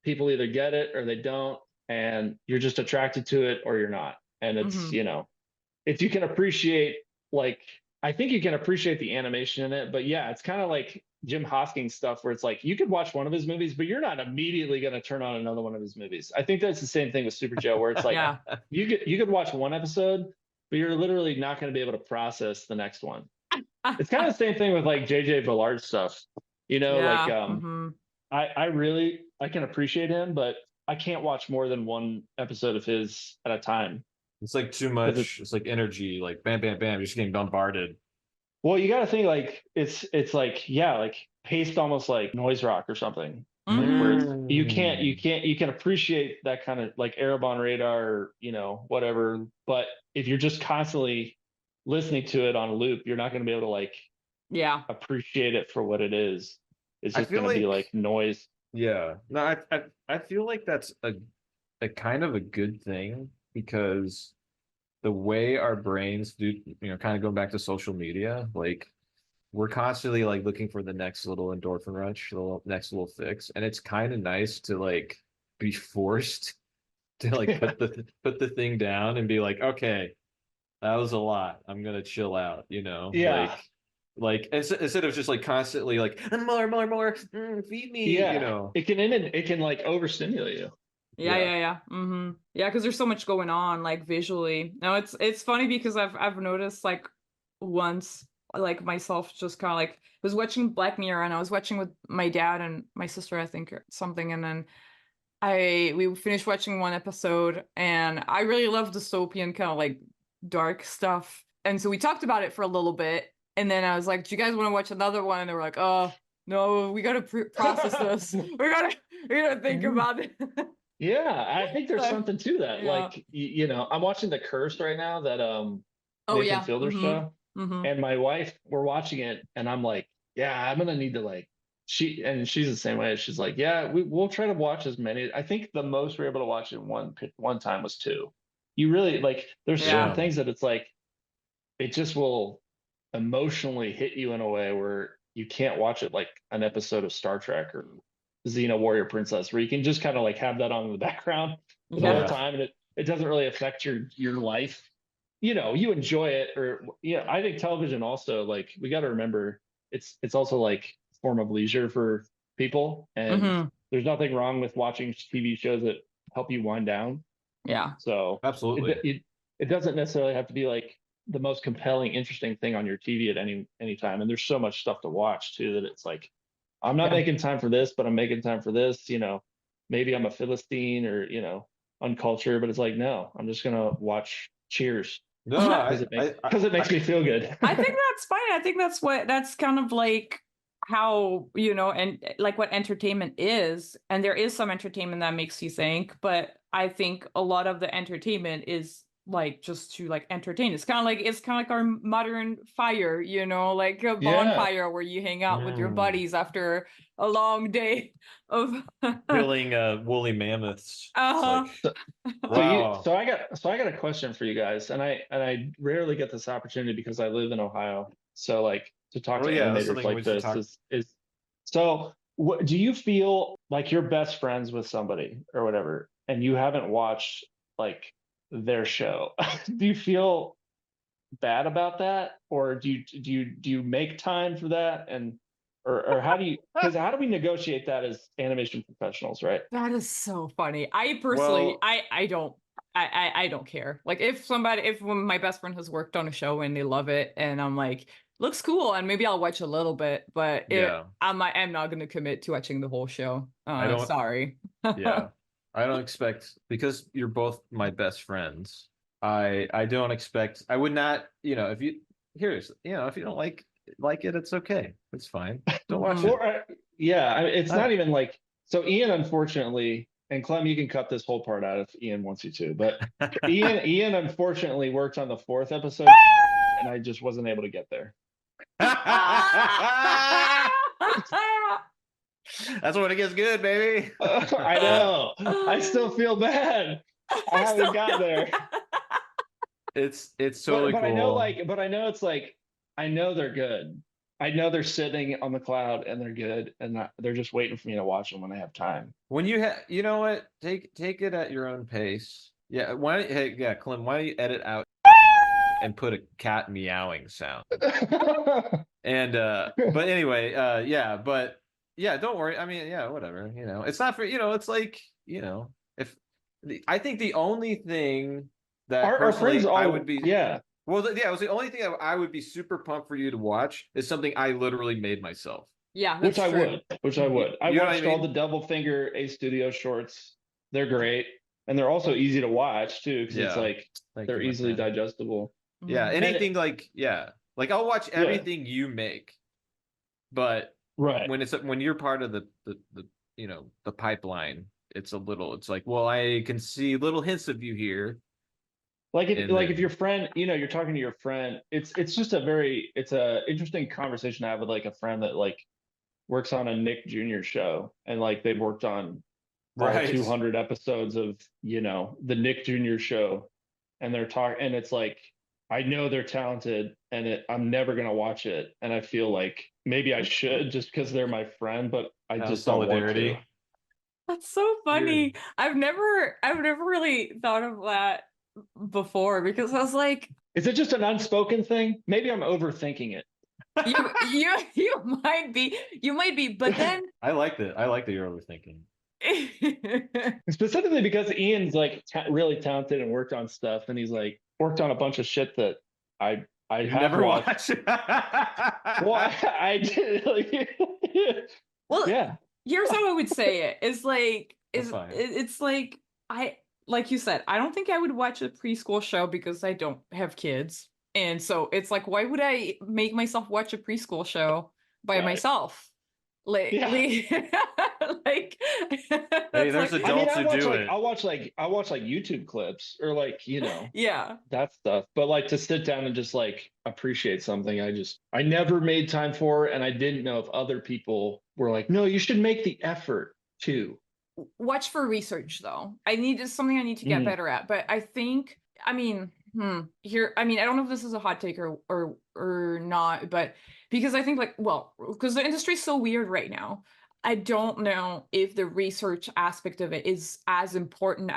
people either get it or they don't, and you're just attracted to it or you're not. And it's, you know, if you can appreciate like I think you can appreciate the animation in it, but yeah, it's kind of like Jim Hosking stuff where it's like you could watch one of his movies, but you're not immediately going to turn on another one of his movies. I think that's the same thing with Superjail, where it's like Yeah. you could watch one episode, but you're literally not going to be able to process the next one. It's kind of the same thing with like JJ Villard stuff, you know, like I can appreciate him, but I can't watch more than one episode of his at a time. It's like too much. It's like energy, like bam, bam, bam. You're just getting bombarded. Well, you got to think like it's like, yeah, like paced almost like noise rock or something. Mhm. Where you can appreciate that kind of like Erebon radar, or, whatever. But if you're just constantly listening to it on loop, you're not going to be able to like Yeah. appreciate it for what it is. It's I just feel going to be like like noise. yeah. No, I feel like that's a kind of a good thing because the way our brains do, kind of going back to social media, like we're constantly like looking for the next little endorphin rush, the next little fix, and it's kind of nice to like be forced to like Yeah. put the thing down and be like, okay, that was a lot. I'm gonna chill out, Yeah. like instead of just like constantly like more, feed me, Yeah. It can like overstimulate you. Yeah, Yeah. yeah, yeah. Yeah, because there's so much going on, like visually. Now it's funny because I've noticed like once, like myself, just kind of like was watching Black Mirror, and I was watching with my dad and my sister, I think, or something, and then we finished watching one episode, and I really love dystopian kind of like dark stuff, and so we talked about it for a little bit, and then I was like, "Do you guys want to watch another one?" And they were like, "Oh no, we gotta process this. We gotta think about it." Yeah, I think there's So, something to that. yeah. Like, I'm watching The Curse right now, that Oh Nathan yeah. Fielder show, Mm-hmm. and my wife, we're watching it, and I'm like, yeah, I'm gonna need to like, she's the same way. She's like, yeah, we'll try to watch as many. I think the most we're able to watch in one time was two. You really like, there's certain Yeah. things that it's like, it just will emotionally hit you in a way where you can't watch it like an episode of Star Trek or Xena Warrior Princess, where you can just kind of like have that on in the background the whole Yeah. time, and it doesn't really affect your life. You enjoy it, or I think television also, like, we got to remember, it's also like a form of leisure for people, and Mm-hmm. there's nothing wrong with watching TV shows that help you wind down. Yeah. So Absolutely. it doesn't necessarily have to be like the most compelling, interesting thing on your TV at any time. And there's so much stuff to watch too, that it's like, I'm not Yeah. making time for this, but I'm making time for this. Maybe I'm a Philistine, or uncultured, but it's like, no, I'm just gonna watch Cheers No, because it makes me feel good. I think that's fine. I think that's kind of like how, and like what entertainment is. And there is some entertainment that makes you think, but I think a lot of the entertainment is like just to like entertain. It's kind of like our modern fire, like a Yeah. bonfire where you hang out with your buddies after a long day of killing woolly mammoths. Uh-huh. It's like, So wow. so I got a question for you guys, and I rarely get this opportunity because I live in Ohio. So like, to talk to Yeah, that's animators something like we should this talk. is so. What do you feel like you're best friends with somebody or whatever, and you haven't watched like their show? Do you feel bad about that, or do you make time for that, and or how do you, because how do we negotiate that as animation professionals, right? That is so funny. I personally, Well, I don't care. Like if one of my best friend has worked on a show and they love it, and I'm like, looks cool, and maybe I'll watch a little bit, but yeah, I'm not going to commit to watching the whole show. I don't. Sorry. Yeah, I don't expect, because you're both my best friends. I don't expect. I would not. If you here's if you don't like it, it's okay. It's fine. Don't watch it. Or yeah, it's not even like, so Ian, unfortunately, and Clem, you can cut this whole part out if Ian wants you to, but Ian unfortunately worked on the fourth episode, and I just wasn't able to get there. That's when it gets good, baby. I know. I still feel bad. I haven't got there. It's totally But cool. I know it's like, I know they're good. I know they're sitting on the cloud and they're good, and they're just waiting for me to watch them when I have time. When you know what, take it at your own pace. Yeah, Clem, why don't you edit out and put a cat meowing sound? And but anyway, but yeah, don't worry. I mean, yeah, whatever. It's not for it's like if I think the only thing that our friends all I would be yeah. Well, yeah, it was the only thing I would be super pumped for you to watch is something I literally made myself. Yeah, that's Which I true. would. I You know what watched I mean? all the Double Finger A Studio shorts. They're great, and they're also easy to watch too, because it's Yeah. like Thank they're you, my easily friend. digestible. Yeah, Mhm. anything like I'll watch everything you make, but Right. when you're part of the the pipeline, it's like, well, I can see little hints of you here. And Like if then your friend, you're talking to your friend, it's just it's a interesting conversation to have with like a friend that like works on a Nick Jr. show, and like they've worked on all right. 200 episodes of, the Nick Jr. show, and they're talking, and it's like, I know they're talented, and I'm never gonna watch it, and I feel like maybe I should just because they're my friend, but I just don't want to. Solidarity. That's so You're funny. I've never really thought of that before because I was like, Is it just an unspoken thing? Maybe I'm overthinking it. you might be, but then I like that. I like that you're overthinking. Specifically because Ian's like really talented and worked on stuff, and he's like worked on a bunch of shit that I You have never watched. watch. Well, I did. Like, Well, yeah, here's how I would say it. It's like That's fine. it's like like you said, I don't think I would watch a preschool show because I don't have kids. And so it's like, why would I make myself watch a preschool show by right. myself? Like, Yeah. like Hey, that's there's like, a I mean, adults who do it. I'll watch like YouTube clips or like, yeah. that stuff. But like to sit down and just like appreciate something, I never made time for it, and I didn't know if other people were like, no, you should make the effort too. Watch for research though. It's something I need to get Mm, better at. But I think, I mean, here, I mean, I don't know if this is a hot take or not, but because I think like, well, because the industry is so weird right now. I don't know if the research aspect of it is as important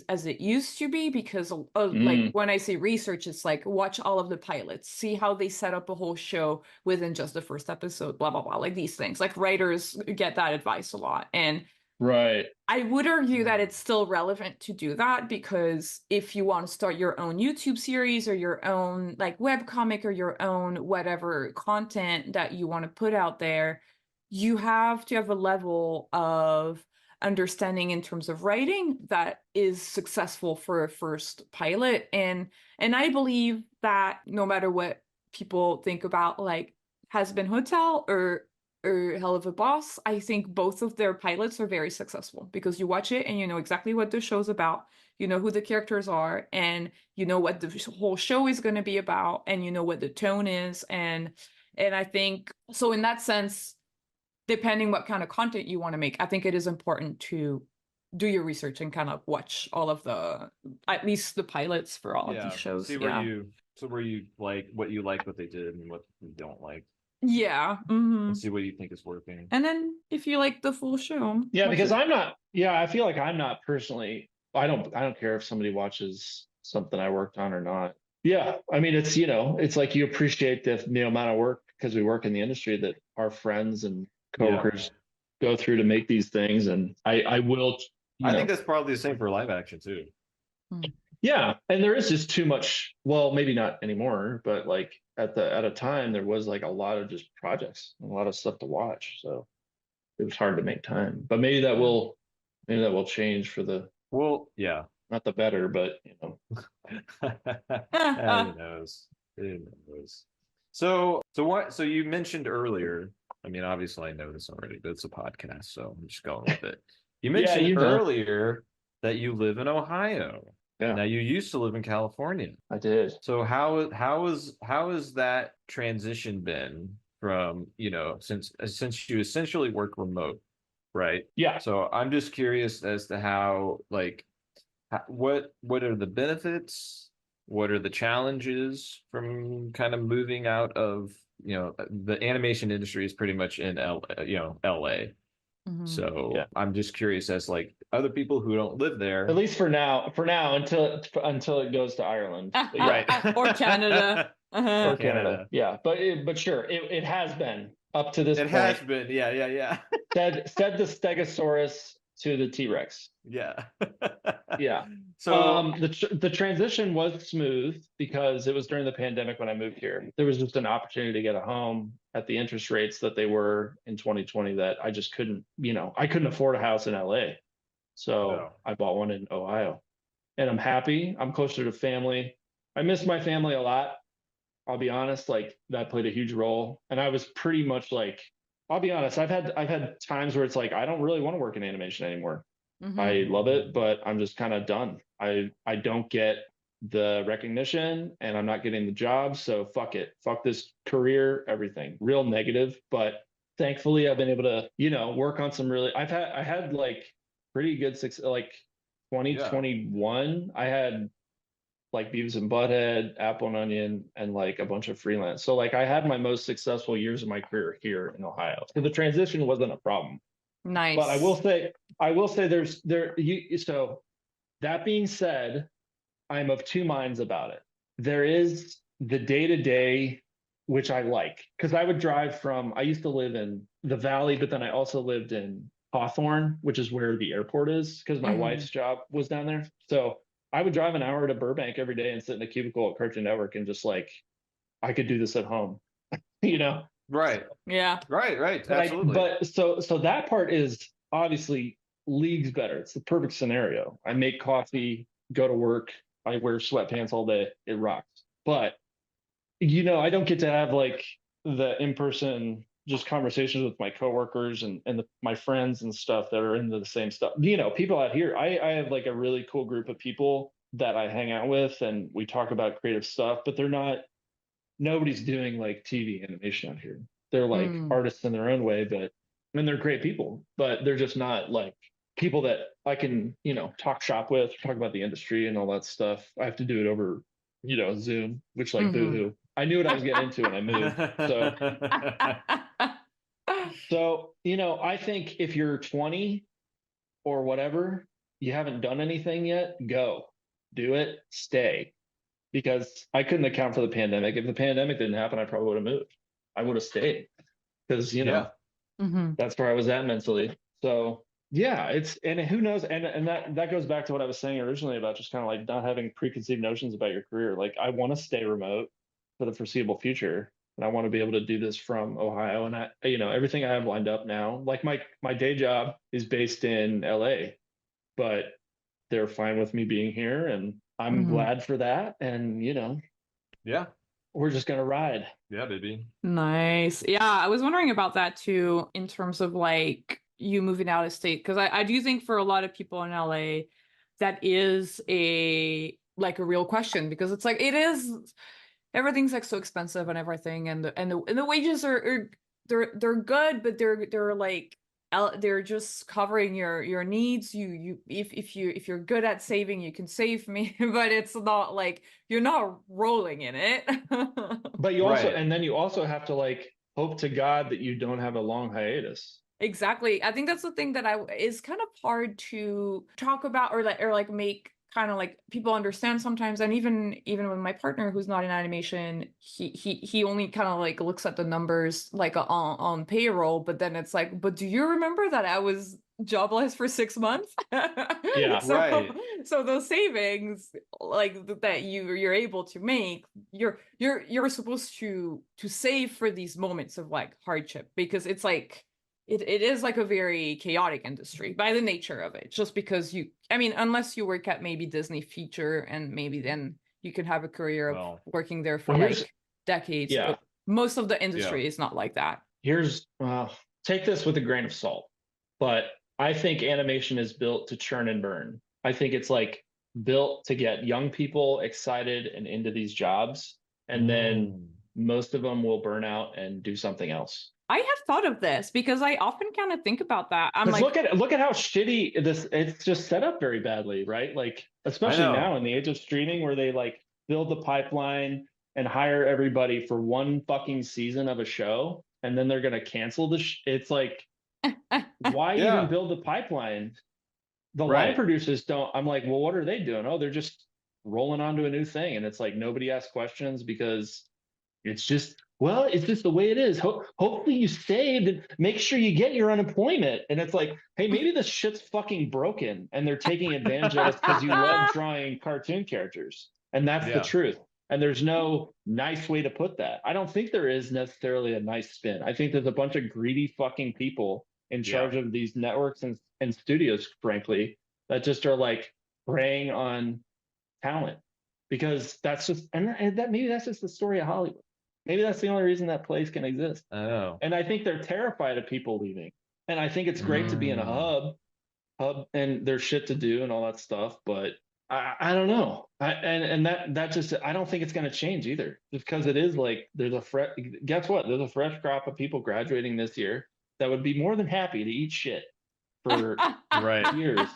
as it used to be, because like mm, when I say research, it's like watch all of the pilots, see how they set up a whole show within just the first episode, blah blah blah, like these things. Like writers get that advice a lot, and right. I would argue that it's still relevant to do that, because if you want to start your own YouTube series or your own like webcomic or your own whatever content that you want to put out there, you have to have a level of understanding in terms of writing that is successful for a first pilot. And I believe that no matter what people think about like Has Been Hotel or Hell of a Boss, I think both of their pilots are very successful because you watch it and you know exactly what the show's about, you know who the characters are, and you know what the whole show is going to be about, and you know what the tone is, and I think so in that sense, depending what kind of content you want to make, I think it is important to do your research and kind of watch all of at least the pilots for all of these shows. See where you like what they did and what you don't like, Yeah. and see what you think is working. And then if you like the full show, Yeah, because it. I feel like I'm not personally, I don't care if somebody watches something I worked on or not. Yeah. I mean, it's like you appreciate the amount of work, because we work in the industry, that our friends and coworkers go through to make these things. And I will, I think that's probably the same for live action too. yeah. And there is just too much, well, maybe not anymore, but like at a time there was like a lot of just projects, a lot of stuff to watch. So it was hard to make time. But maybe that will change for the, Well, yeah. not the better, but Who knows? Who knows? So you mentioned earlier, I mean, obviously I know this already, but it's a podcast, so I'm just going with it. You Yeah, mentioned earlier that you live in Ohio. Yeah. Now you used to live in California. I did. So how has that transition been from, since you essentially work remote, right? Yeah. So I'm just curious as to how, like, what are the benefits? What are the challenges from kind of moving out of, the animation industry is pretty much in LA. So Yeah. I'm just curious as like other people who don't live there. At least for now, until it goes to Ireland. But yeah. Right. Or Canada. Or Canada. Yeah. But sure, it has been up to this It point. has been. Yeah. Said the Stegosaurus to the T-Rex. Yeah. Yeah. So the transition was smooth because it was during the pandemic when I moved here. There was just an opportunity to get a home at the interest rates that they were in 2020 that I just couldn't, I couldn't afford a house in LA. So I bought one in Ohio, and I'm happy. I'm closer to family. I miss my family a lot. I'll be honest, like that played a huge role. And I was pretty much like I'll be honest. I've had times where it's like I don't really want to work in animation anymore. Mhm. I love it, but I'm just kind of done. I don't get the recognition and I'm not getting the job, so fuck it. Fuck this career, everything. Real negative, but thankfully I've been able to, work on some really I had like pretty good success like Yeah. 2021. I had like Beavis and Butthead, Apple and Onion, and like a bunch of freelance. So like I had my most successful years of my career here in Ohio. So the transition wasn't a problem. But Nice. I will say so that being said, I'm of two minds about it. There is the day to day, which I like, because I used to live in the Valley, but then I also lived in Hawthorne, which is where the airport is, because my Mhm. wife's job was down there. So I would drive an hour to Burbank every day and sit in a cubicle at Cartoon Network and just like, I could do this at home, you know? Right. Yeah. Right. But Absolutely. so that part is obviously leagues better. It's the perfect scenario. I make coffee, go to work, I wear sweatpants all day. It rocks. But I don't get to have like the in-person just conversations with my coworkers and my friends and stuff that are into the same stuff. People out here, I have like a really cool group of people that I hang out with and we talk about creative stuff, but nobody's doing like TV animation out here. They're like Mm. artists in their own way, but and they're great people, but they're just not like people that I can, talk shop with, talk about the industry and all that stuff. I have to do it over, Zoom, which like Mhm. boohoo. I knew what I was getting into when I moved. So, I think if you're 20 or whatever, you haven't done anything yet, go do it, stay because I couldn't account for the pandemic. If the pandemic didn't happen, I probably would have moved. I would have stayed because Yeah. Mhm. that's where I was at mentally. So yeah, and who knows, and that goes back to what I was saying originally about just kind of like not having preconceived notions about your career. Like I want to stay remote for the foreseeable future, and I want to be able to do this from Ohio. And everything I have lined up now, like my day job is based in LA, but they're fine with me being here, and I'm Mhm. glad for that. And Yeah. we're just gonna ride. Yeah, baby. Nice. Yeah, I was wondering about that too, in terms of like you moving out of state. Because I do think for a lot of people in LA, that is a real question because it's like it is everything's like so expensive and everything, and the wages are they're good, but they're like they're just covering your needs. You if you're good at saving, you can save me, but it's not like you're not rolling in it. But Right. and then you also have to like hope to God that you don't have a long hiatus. Exactly. I think that's the thing that I is kind of hard to talk about or like make kind of like people understand sometimes. And even with my partner who's not in animation, he only kind of like looks at the numbers like on payroll, but then it's like, but do you remember that I was jobless for 6 months? Yeah. So Right. so those savings like that you're able to make, you're supposed to save for these moments of like hardship because it's like it is like a very chaotic industry by the nature of it, just because I mean, unless you work at maybe Disney Feature and maybe then you can have a career of Well, working there for Well, like decades, yeah, but most of the yeah. industry is not like that. here's, take this with a grain of salt, but I think animation is built to churn and burn. I think it's like built to get young people excited and into these jobs, and then Mm. most of them will burn out and do something else. I have thought of this because I often kind of think about that. I'm Because like, look at how shitty it's just set up very badly, right? Like I especially know. now in the age of streaming where they like build the pipeline and hire everybody for one fucking season of a show and then they're gonna cancel it's like why even Yeah. build the pipeline? The line Right. producers don't. I'm like, well, what are they doing? Oh, they're just rolling onto a new thing, and it's like nobody asks questions because it's just the way it is. Hopefully you saved and make sure you get your unemployment. And it's like, hey, maybe this shit's fucking broken and they're taking advantage of us because you love drawing cartoon characters. And that's the Yeah. truth. And there's no nice way to put that. I don't think there is necessarily a nice spin. I think there's a bunch of greedy fucking people in Yeah. charge of these networks and studios, frankly, that just are like preying on talent because that's just and that maybe that's just the story of Hollywood. Maybe that's the only reason that place can exist. I know. And I think they're terrified of people leaving. And I think it's great to be in a hub, and there's shit to do and all that stuff. But I don't know. That just, I don't think it's going to change either, just because it is like there's a guess what? There's a fresh crop of people graduating this year that would be more than happy to eat shit for Right. years.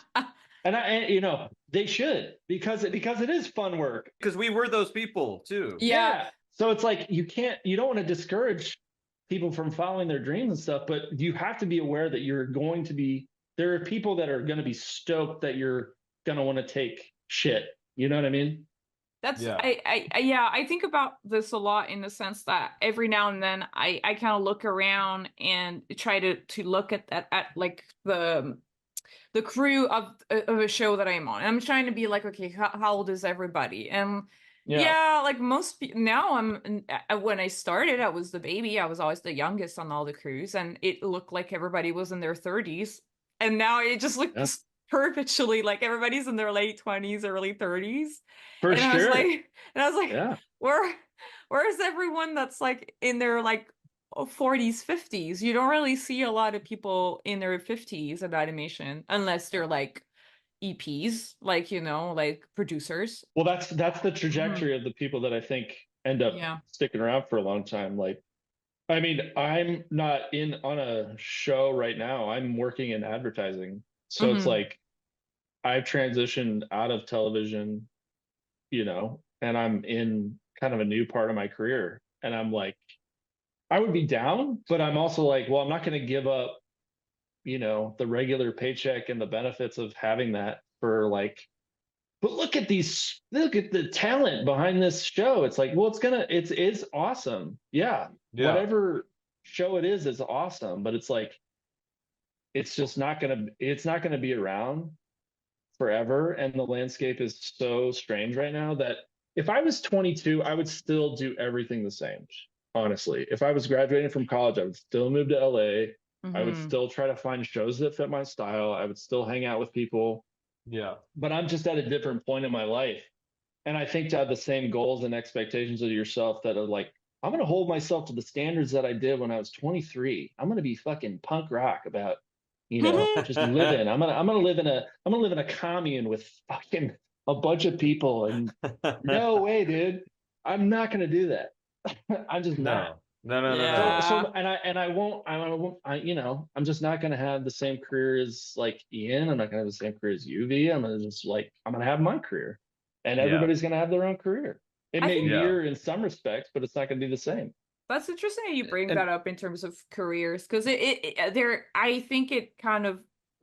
And you know, they should, because it is fun work. Because we were those people too. Yeah. So it's like you don't want to discourage people from following their dreams and stuff, but you have to be aware that there are people that are going to be stoked that you're going to want to take shit. You know what I mean? That's Yeah. I think about this a lot, in the sense that every now and then I kind of look around and try to look at like the crew of a show that I'm on. And I'm trying to be like, okay, how old is everybody? And yeah, like most now when I started, I was the baby. I was always the youngest on all the crews, and it looked like everybody was in their 30s. And now it just looks perpetually like everybody's in their late 20s, early 30s. For sure. I was like, yeah. where's everyone that's like in their like 40s, 50s? You don't really see a lot of people in their 50s in animation, unless they're like EPs, like, you know, like producers. Well, that's the trajectory of the people that I think end up sticking around for a long time. Like, I mean, I'm not on a show right now. I'm working in advertising. So it's like I've transitioned out of television, you know, and I'm in kind of a new part of my career. And I'm like, I would be down, but I'm also like, well, I'm not going to give up, you know, the regular paycheck and the benefits of having that for like, but look at the talent behind this show. It's like, well, it's awesome. Yeah. Whatever show it is awesome, but it's like, it's not going to be around forever. And the landscape is so strange right now that if I was 22, I would still do everything the same. Honestly, if I was graduating from college, I would still move to LA. I would still try to find shows that fit my style. I would still hang out with people. Yeah. But I'm just at a different point in my life. And I think to have the same goals and expectations of yourself that are like, I'm going to hold myself to the standards that I did when I was 23. I'm going to be fucking punk rock about, you know, just living. I'm going to live in a commune with fucking a bunch of people. And no way, dude. I'm not going to do that. I'm just not. No. So I won't, you know, I'm just not going to have the same career as like Ian. I'm not going to have the same career as UV. I'm going to have my career, and everybody's going to have their own career. It may mirror in some respects, but it's not going to be the same. That's interesting that you bring that up in terms of careers, because I think it kind of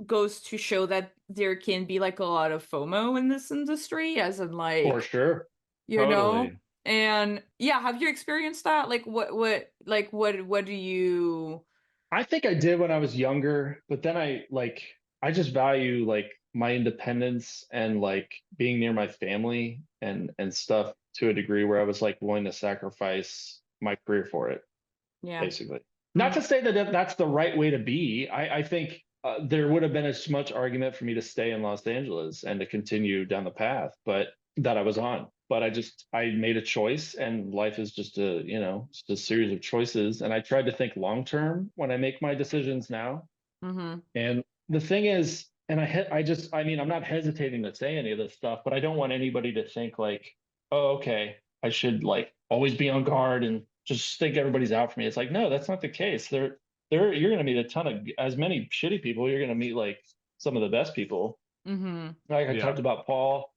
goes to show that there can be like a lot of FOMO in this industry, as in like, for sure, you know. And have you experienced that? Like what do you? I think I did when I was younger, but then I just value like my independence and like being near my family and stuff to a degree where I was like willing to sacrifice my career for it. Yeah. Basically. Not to say that that's the right way to be. I think there would have been as much argument for me to stay in Los Angeles and to continue down the path, but that I was on. But I made a choice, and life is just a series of choices. And I tried to think long term when I make my decisions now. And the thing is, and I'm not hesitating to say any of this stuff, but I don't want anybody to think like, oh, okay, I should like always be on guard and just think everybody's out for me. It's like, no, that's not the case. You're going to meet as many shitty people. You're going to meet like some of the best people. Like I talked about Paul.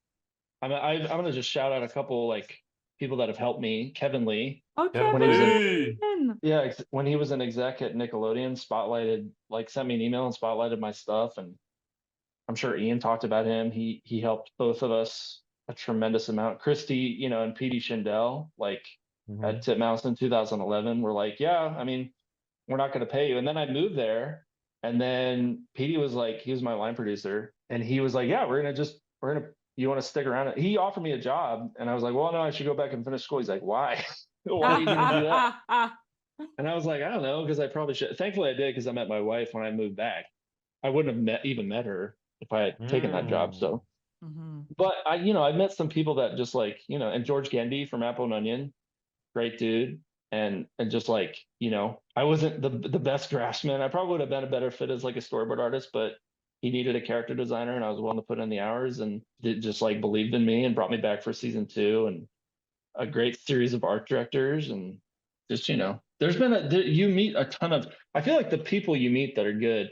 I'm going to just shout out a couple like people that have helped me. Kevin Lee. Oh, Kevin. When he was an exec at Nickelodeon, sent me an email and spotlighted my stuff. And I'm sure Ian talked about him. He helped both of us a tremendous amount. Christy, and PD Schindel, at Titmouse in 2011, were like, yeah, I mean, we're not going to pay you. And then I moved there, and then PD was like, he was my line producer, and he was like, yeah, you want to stick around? He offered me a job, and I was like, well, no, I should go back and finish school. He's like, why? Why are you going to do that? And I was like, I don't know, because I probably should. Thankfully, I did, because I met my wife when I moved back. I wouldn't have even met her if I had taken that job. So, but I met some people that just and George Gendy from Apple and Onion, great dude. and just like, you know, I wasn't the best draftsman. I probably would have been a better fit as like a storyboard artist, but he needed a character designer and I was willing to put in the hours, and it just like believed in me and brought me back for season 2, and a great series of art directors. And just, you know, there's been you meet a ton of, I feel like the people you meet that are good,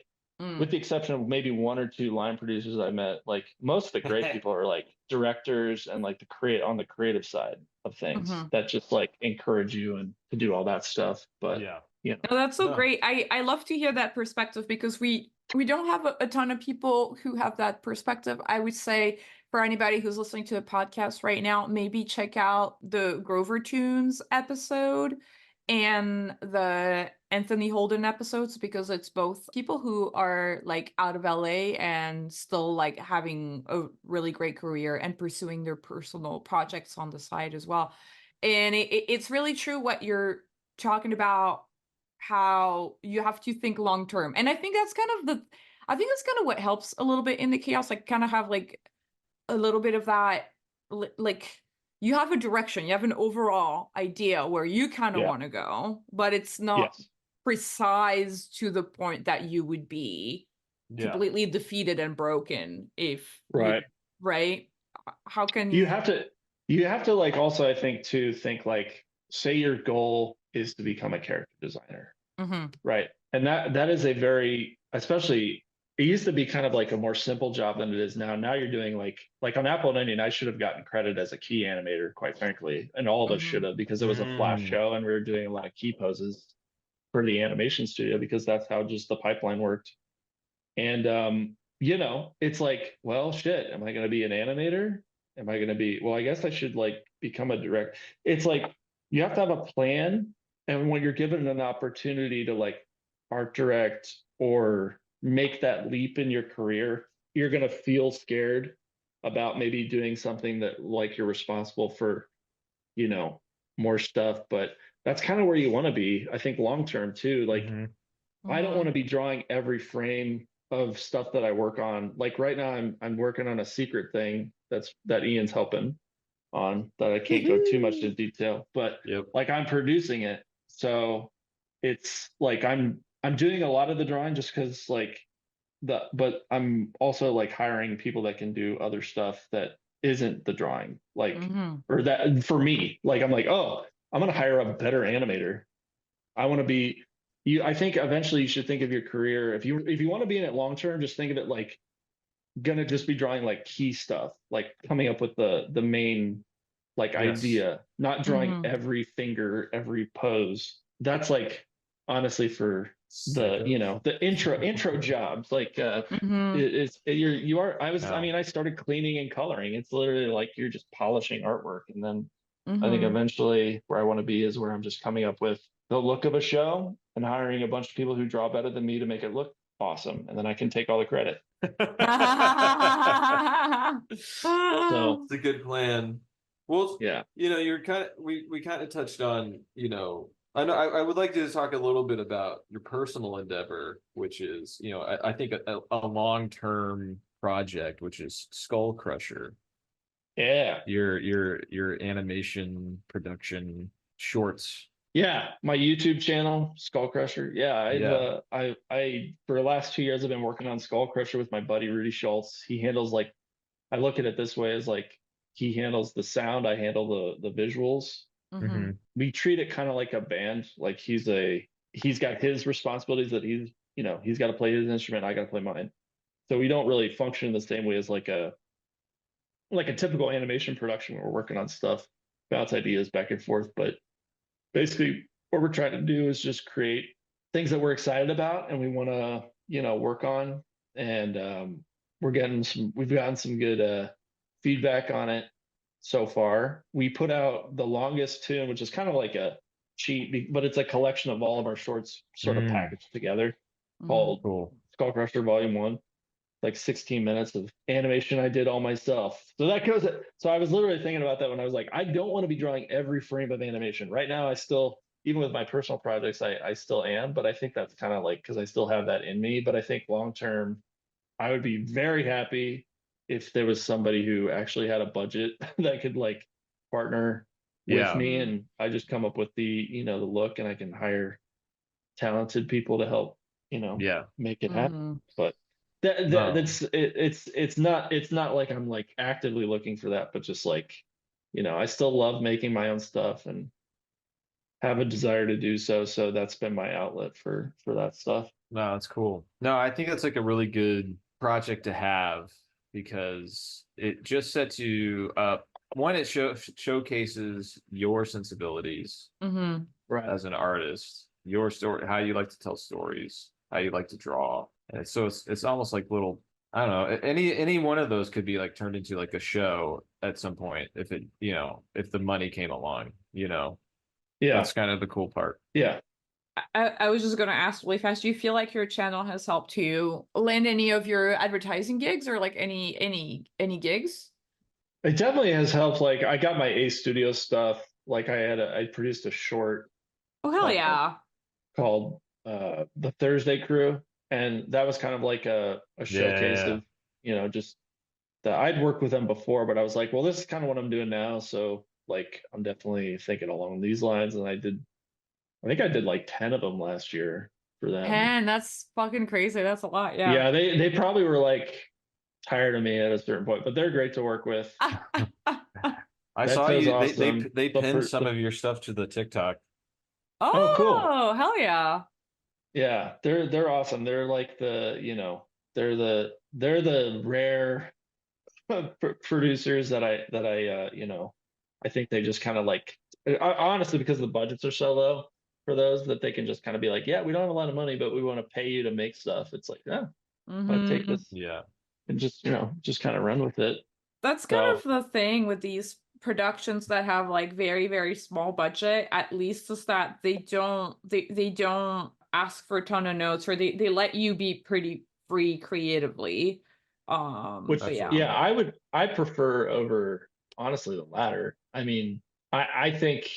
with the exception of maybe 1 or 2 line producers I met, like most of the great people are like directors and like on the creative side of things that just like encourage you and to do all that stuff. But Yeah. you know, No, that's so No. great. I love to hear that perspective because we don't have a ton of people who have that perspective. I would say for anybody who's listening to a podcast right now, maybe check out the Grover Tunes episode and the Anthony Holden episodes, because it's both people who are like out of LA and still like having a really great career and pursuing their personal projects on the side as well. And it's really true what you're talking about, how you have to think long term. And I think that's kind of what helps a little bit in the chaos, like kind of have like a little bit of that, like you have a direction, you have an overall idea where you kind of yeah, want to go, but it's not yes, precise to the point that you would be Yeah. completely defeated and broken if right. right? How can You have to, like also, I think to think like, say your goal is to become a character designer, Mhm. right? And that is a very, especially, it used to be kind of like a more simple job than it is now. Now you're doing like on Apple and Onion, I should have gotten credit as a key animator, quite frankly, and all of us should have, because it was a flash show and we were doing a lot of key poses for the animation studio because that's how just the pipeline worked. And you know, it's like, well, shit, am I going to be an animator? Am I going to be, well, I guess I should like become a director. It's like you have to have a plan. And when you're given an opportunity to like art direct or make that leap in your career, you're going to feel scared about maybe doing something that like you're responsible for, you know, more stuff. But that's kind of where you want to be, I think, long term too. Like, I don't want to be drawing every frame of stuff that I work on. Like right now, I'm working on a secret thing that Ian's helping on, that I can't go too much into detail, but Yep. like I'm producing it. So it's like I'm doing a lot of the drawing just because like but I'm also like hiring people that can do other stuff that isn't the drawing, like or that for me, like I'm like, oh, I'm gonna hire a better animator. I want to be you. I think eventually you should think of your career, if you want to be in it long term, just think of it like gonna just be drawing like key stuff, like coming up with the main like Yes. idea, not drawing every finger, every pose. That's like honestly for the, you know, the intro jobs, like you are, I mean, I started cleaning and coloring. It's literally like you're just polishing artwork. And then I think eventually where I want to be is where I'm just coming up with the look of a show and hiring a bunch of people who draw better than me to make it look awesome. And then I can take all the credit. So It's a good plan. Well, yeah. you know, you're kind of we kind of touched on, you know, I know I would like to talk a little bit about your personal endeavor, which is, you know, I think a long-term project, which is Skull Crusher. Yeah. Your animation production shorts. Yeah, my YouTube channel, Skull Crusher. Yeah, Yeah. I for the last 2 years I've been working on Skull Crusher with my buddy Rudy Schultz. He handles like, I look at it this way, as like he handles the sound, I handle the visuals. We treat it kind of like a band. Like he's got his responsibilities that he's, you know, he's got to play his instrument, I got to play mine. So we don't really function in the same way as like a typical animation production where we're working on stuff, bounce ideas back and forth. But basically what we're trying to do is just create things that we're excited about and we want to, you know, work on. And we've gotten some good feedback on it so far. We put out the longest tune, which is kind of like a cheat, but it's a collection of all of our shorts sort of packaged together, called Skull Crusher Volume 1. Like 16 minutes of animation I did all myself. So that goes. So I was literally thinking about that when I was like, I don't want to be drawing every frame of animation. Right now, I still, even with my personal projects, I still am, but I think that's kind of like, because I still have that in me. But I think long term, I would be very happy if there was somebody who actually had a budget that could like partner with Yeah. me, and I just come up with the the look, and I can hire talented people to help Yeah. make it happen. Mhm. But No. it's not like I'm like actively looking for that, but just like I still love making my own stuff and have a desire to do so. So that's been my outlet for that stuff. No, that's cool. No, I think that's like a really good project to have because it just sets you up. One, it showcases your sensibilities Mhm. Right. as an artist, your story, how you like to tell stories, how you like to draw. And so it's almost like little, I don't know, any one of those could be like turned into like a show at some point if it, if the money came along, Yeah. that's kind of the cool part. Yeah. I was just gonna ask really fast. Do you feel like your channel has helped you land any of your advertising gigs or like any gigs? It definitely has helped. Like I got my A Studio stuff. Like I produced a short Oh hell uh, yeah. called The Thursday Crew, and that was kind of like a showcase Yeah. of just that I'd worked with them before, but I was like, well, this is kind of what I'm doing now, so like I'm definitely thinking along these lines, and I think I did like 10 of them last year for them. 10, that's fucking crazy. That's a lot, yeah. Yeah, they probably were like tired of me at a certain point, but they're great to work with. I That saw feels you. They awesome. pinned some of your stuff to the TikTok. Oh, cool. Oh, hell yeah. Yeah, they're awesome. They're like they're the rare producers that I think they just kind of like honestly, because the budgets are so low for those, that they can just kind of be like, yeah, we don't have a lot of money, but we want to pay you to make stuff. It's like, yeah, I take Mm-hmm. this Yeah. and just kind of run with it. That's kind So of the thing with these productions that have like very, very small budget, at least is that they don't ask for a ton of notes, or they let you be pretty free creatively. But which, That's yeah. really yeah, cool. I prefer over honestly the latter. I mean, I think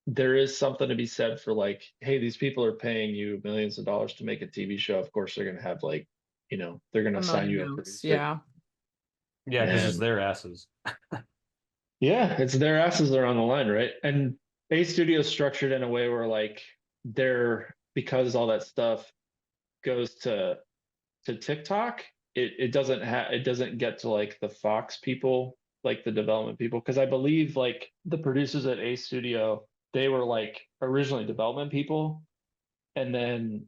there is something to be said for like, hey, these people are paying you millions of dollars to make a TV show. Of course, they're going to have like, they're going to A assign million you a notes, producer. yeah. Yeah, because it's And their asses. yeah, it's their asses that are on the line, right? And A Studio is structured in a way where like because all that stuff goes to TikTok, it doesn't get to like the Fox people, like the development people, because I believe like the producers at A Studio, they were like originally development people, and then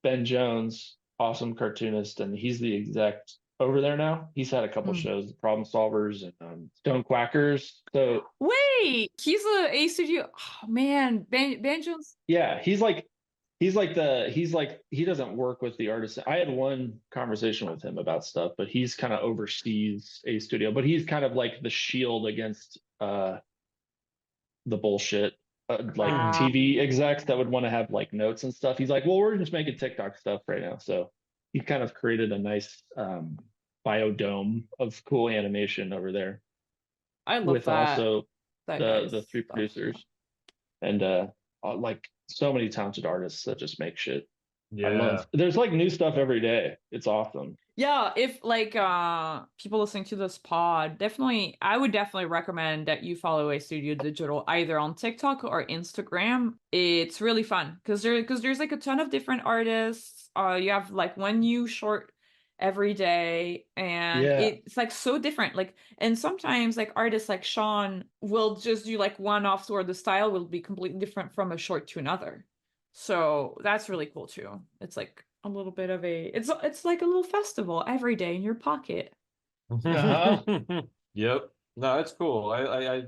Ben Jones, awesome cartoonist, and he's the exec over there now. He's had a couple Hmm. shows, Problem Solvers and Stone Quackers. So Wait, he's a studio. Oh man, Banjo's. yeah, he's like he doesn't work with the artists. I had one conversation with him about stuff, but he's kind of oversees A Studio, but he's kind of like the shield against the bullshit like Wow. TV execs that would want to have like notes and stuff. He's like, well, we're just making TikTok stuff right now. So he kind of created a nice biodome of cool animation over there I love with that also guy's the three stuff. producers and like so many talented artists that just make shit. I Yeah. love. There's like new stuff every day. It's awesome. Yeah, if like people listening to this pod, definitely I would definitely recommend that you follow a Studio Digital either on TikTok or Instagram. It's really fun because there's like a ton of different artists. You have like one new short every day, and Yeah. it's like so different. Like, and sometimes like artists like Sean will just do like one-offs where the style will be completely different from a short to another. So that's really cool too. It's like a little bit of a it's like a little festival every day in your pocket. Uh-huh. Yep. No, it's cool.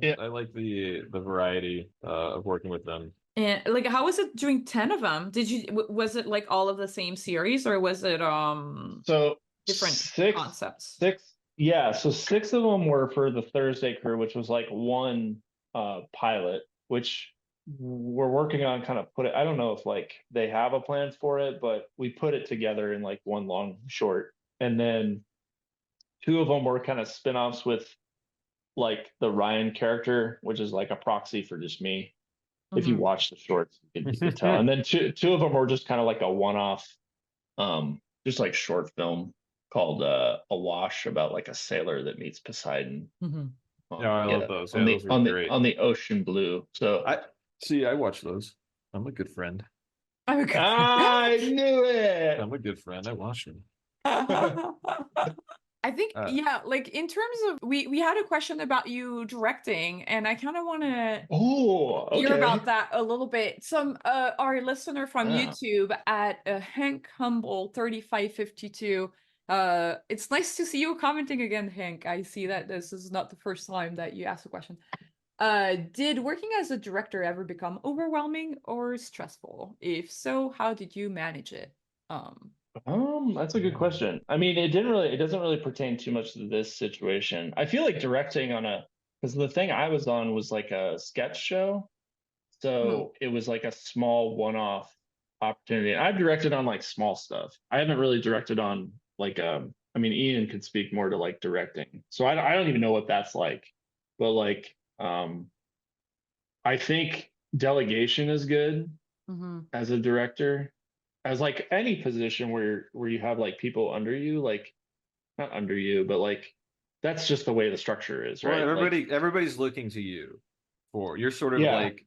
Yeah. I like the variety of working with them. And like how was it doing 10 of them? Did you was it like all of the same series or was it So different six, concepts? six, yeah. So six of them were for the Thursday crew, which was like one pilot, which we're working on kind of put it. I don't know if like they have a plan for it, but we put it together in like one long short. And then two of them were kind of spin-offs with like the Ryan character, which is like a proxy for just me. If you Mhm. watch the shorts, you could tell. And then two of them were just kind of like a one-off, just like short film called Awash, about like a sailor that meets Poseidon. Mhm. Yeah, I love those. Yeah, those were great. on the ocean blue. So I watch those. I'm a good friend. I knew it. I'm a good friend. I watch them. I think yeah, like in terms of we had a question about you directing, and I kind of want to hear about that a little bit. Some our listener from YouTube at Hank Humble 3552. It's nice to see you commenting again, Hank. I see that this is not the first time that you asked a question. Did working as a director ever become overwhelming or stressful? If so, how did you manage it? That's a good question. I mean, it doesn't really pertain too much to this situation. I feel like directing because the thing I was on was like a sketch show. So it was like a small one-off opportunity. I've directed on like small stuff. I haven't really directed on like, I mean, Ian could speak more to like directing. So I don't even know what that's like, but like, I think delegation is good as a director. As like any position where you have like people under you, like not under you, but like that's just the way the structure is, right? Well, everybody's looking to you for you're sort of like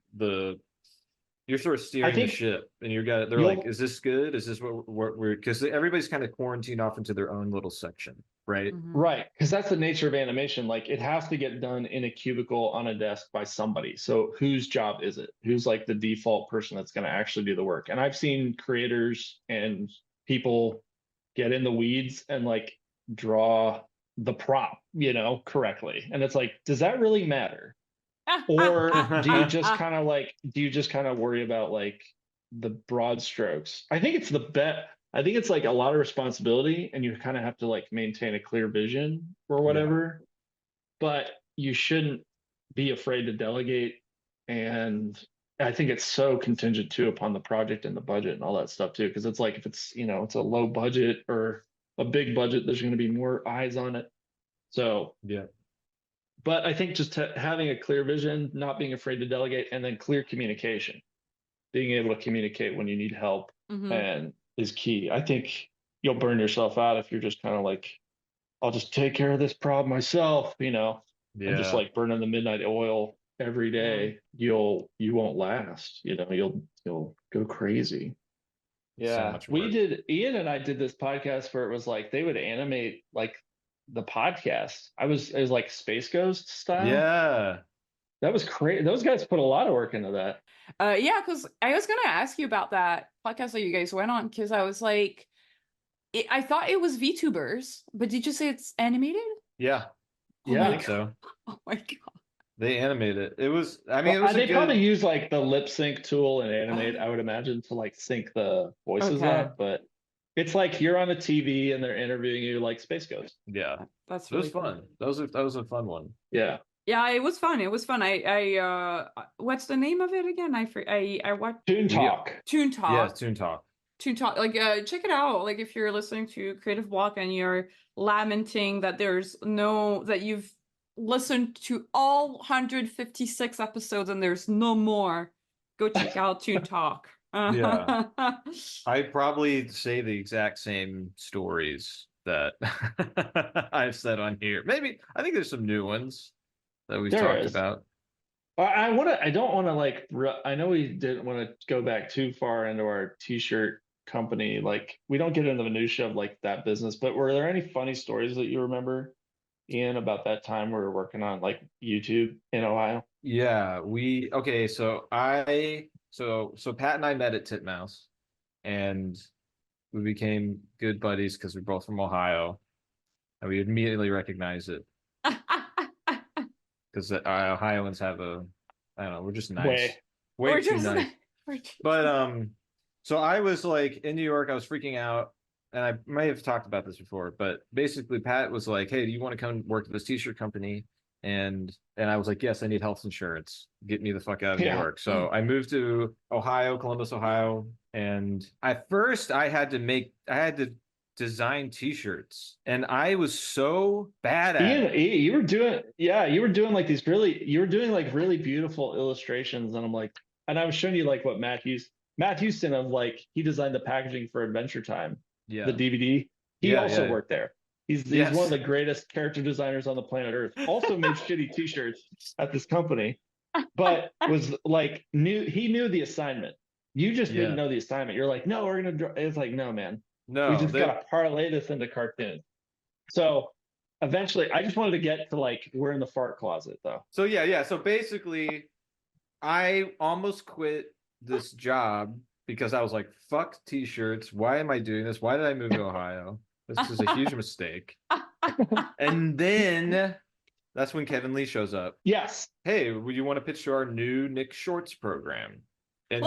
you're sort of steering the ship, and they're like, is this good? Is this what we're because everybody's kind of quarantined off into their own little section, right? Right, because that's the nature of animation. Like it has to get done in a cubicle on a desk by somebody. So whose job is it? Who's like the default person that's going to actually do the work? And I've seen creators and people get in the weeds and like draw the prop, correctly. And it's like, does that really matter? Or do you just kind of worry about like the broad strokes? I think it's like a lot of responsibility, and you kind of have to like maintain a clear vision or whatever, but you shouldn't be afraid to delegate. And I think it's so contingent too upon the project and the budget and all that stuff too. Cause it's like, if it's, it's a low budget or a big budget, there's going to be more eyes on it. So, but I think just having a clear vision, not being afraid to delegate, and then clear communication, being able to communicate when you need help and is key. I think you'll burn yourself out if you're just kind of like, I'll just take care of this problem myself, and just like burning the midnight oil every day. You won't last, you'll go crazy. Yeah. So Ian and I did this podcast where it was like, they would animate like the podcast. It was like Space Ghost style. Yeah. That was crazy. Those guys put a lot of work into that. Yeah, because I was gonna ask you about that podcast that you guys went on, because I was like, I thought it was VTubers, but did you say it's animated? Yeah. Yeah, I think so. Oh my god. They animate it. It was, I mean, it was they probably use like the lip sync tool and animate, I would imagine, to like sync the voices up, but it's like you're on a TV and they're interviewing you like Space Ghost. Yeah. That's really fun. That was a fun one. Yeah. Yeah, it was fun. It was fun. I what's the name of it again? I watched Toon Talk. Toon Talk. Yeah, Toon Talk. Toon Talk. Like check it out. Like if you're listening to Creative Block and you're lamenting that that you've listened to all 156 episodes and there's no more, go check out Toon Talk. Yeah. I probably say the exact same stories that I've said on here. Maybe I think there's some new ones that we've talked about. I don't want to like, I know we didn't want to go back too far into our t-shirt company. Like we don't get into the minutia of like that business, but were there any funny stories that you remember, Ian, about that time we were working on like YouTube in Ohio? Yeah, so Pat and I met at Titmouse, and we became good buddies because we're both from Ohio, and we immediately recognized it. Because Ohioans have I don't know, we're just nice. Way too nice. But so I was like in New York, I was freaking out, and I may have talked about this before, but basically Pat was like, hey, do you want to come work at this t-shirt company? And I was like, yes, I need health insurance. Get me the fuck out of New York. So I moved to Ohio, Columbus, Ohio, and at first I had to design t-shirts, and I was so bad at it. You were doing like really beautiful illustrations, and I was showing you like what Matt Houston of like, he designed the packaging for Adventure Time, the DVD. He also worked there. He's one of the greatest character designers on the planet Earth. Also made shitty T-shirts at this company, but was like he knew the assignment. You just didn't know the assignment. You're like, no, we're gonna draw. It's like, no, man. No, we just gotta parlay this into cartoons. So eventually, I just wanted to get to like we're in the fart closet though. So yeah. So basically, I almost quit this job because I was like, fuck T-shirts. Why am I doing this? Why did I move to Ohio? This is a huge mistake. And then that's when Kevin Lee shows up. Yes. Hey, would you want to pitch to our new Nick Shorts program? And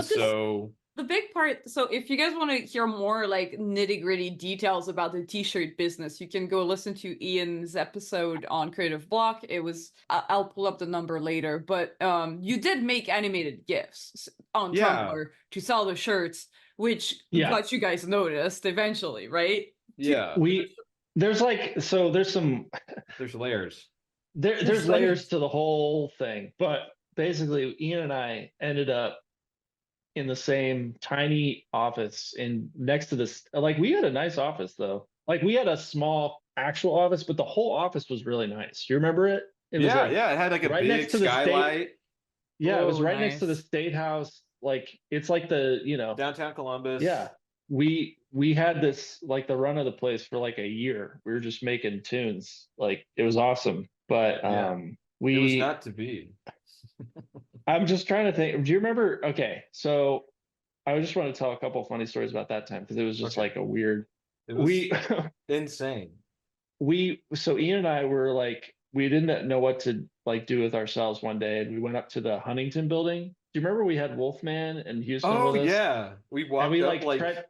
the big part, so if you guys want to hear more like nitty-gritty details about the t-shirt business, you can go listen to Ian's episode on Creative Block. It was, I'll pull up the number later, but you did make animated GIFs on Tumblr to sell the shirts, which got you guys noticed eventually, right? Yeah. There's some there's layers. There's layers to the whole thing, but basically Ian and I ended up in the same tiny office next to this. Like, we had a nice office though. Like, we had a small actual office, but the whole office was really nice. You remember it? It was it had like a right big next to skylight. It was right next to the State House. Like, it's like downtown Columbus. Yeah. We had this, like, the run of the place for like a year. We were just making tunes. Like, it was awesome. But it was not to be. I'm just trying to think. Do you remember? Okay, so I just want to tell a couple of funny stories about that time because it was just like a weird. It was insane. So Ian and I were like, we didn't know what to like do with ourselves one day, and we went up to the Huntington building. Do you remember we had Wolfman and Houston with us? Yeah, we walked and up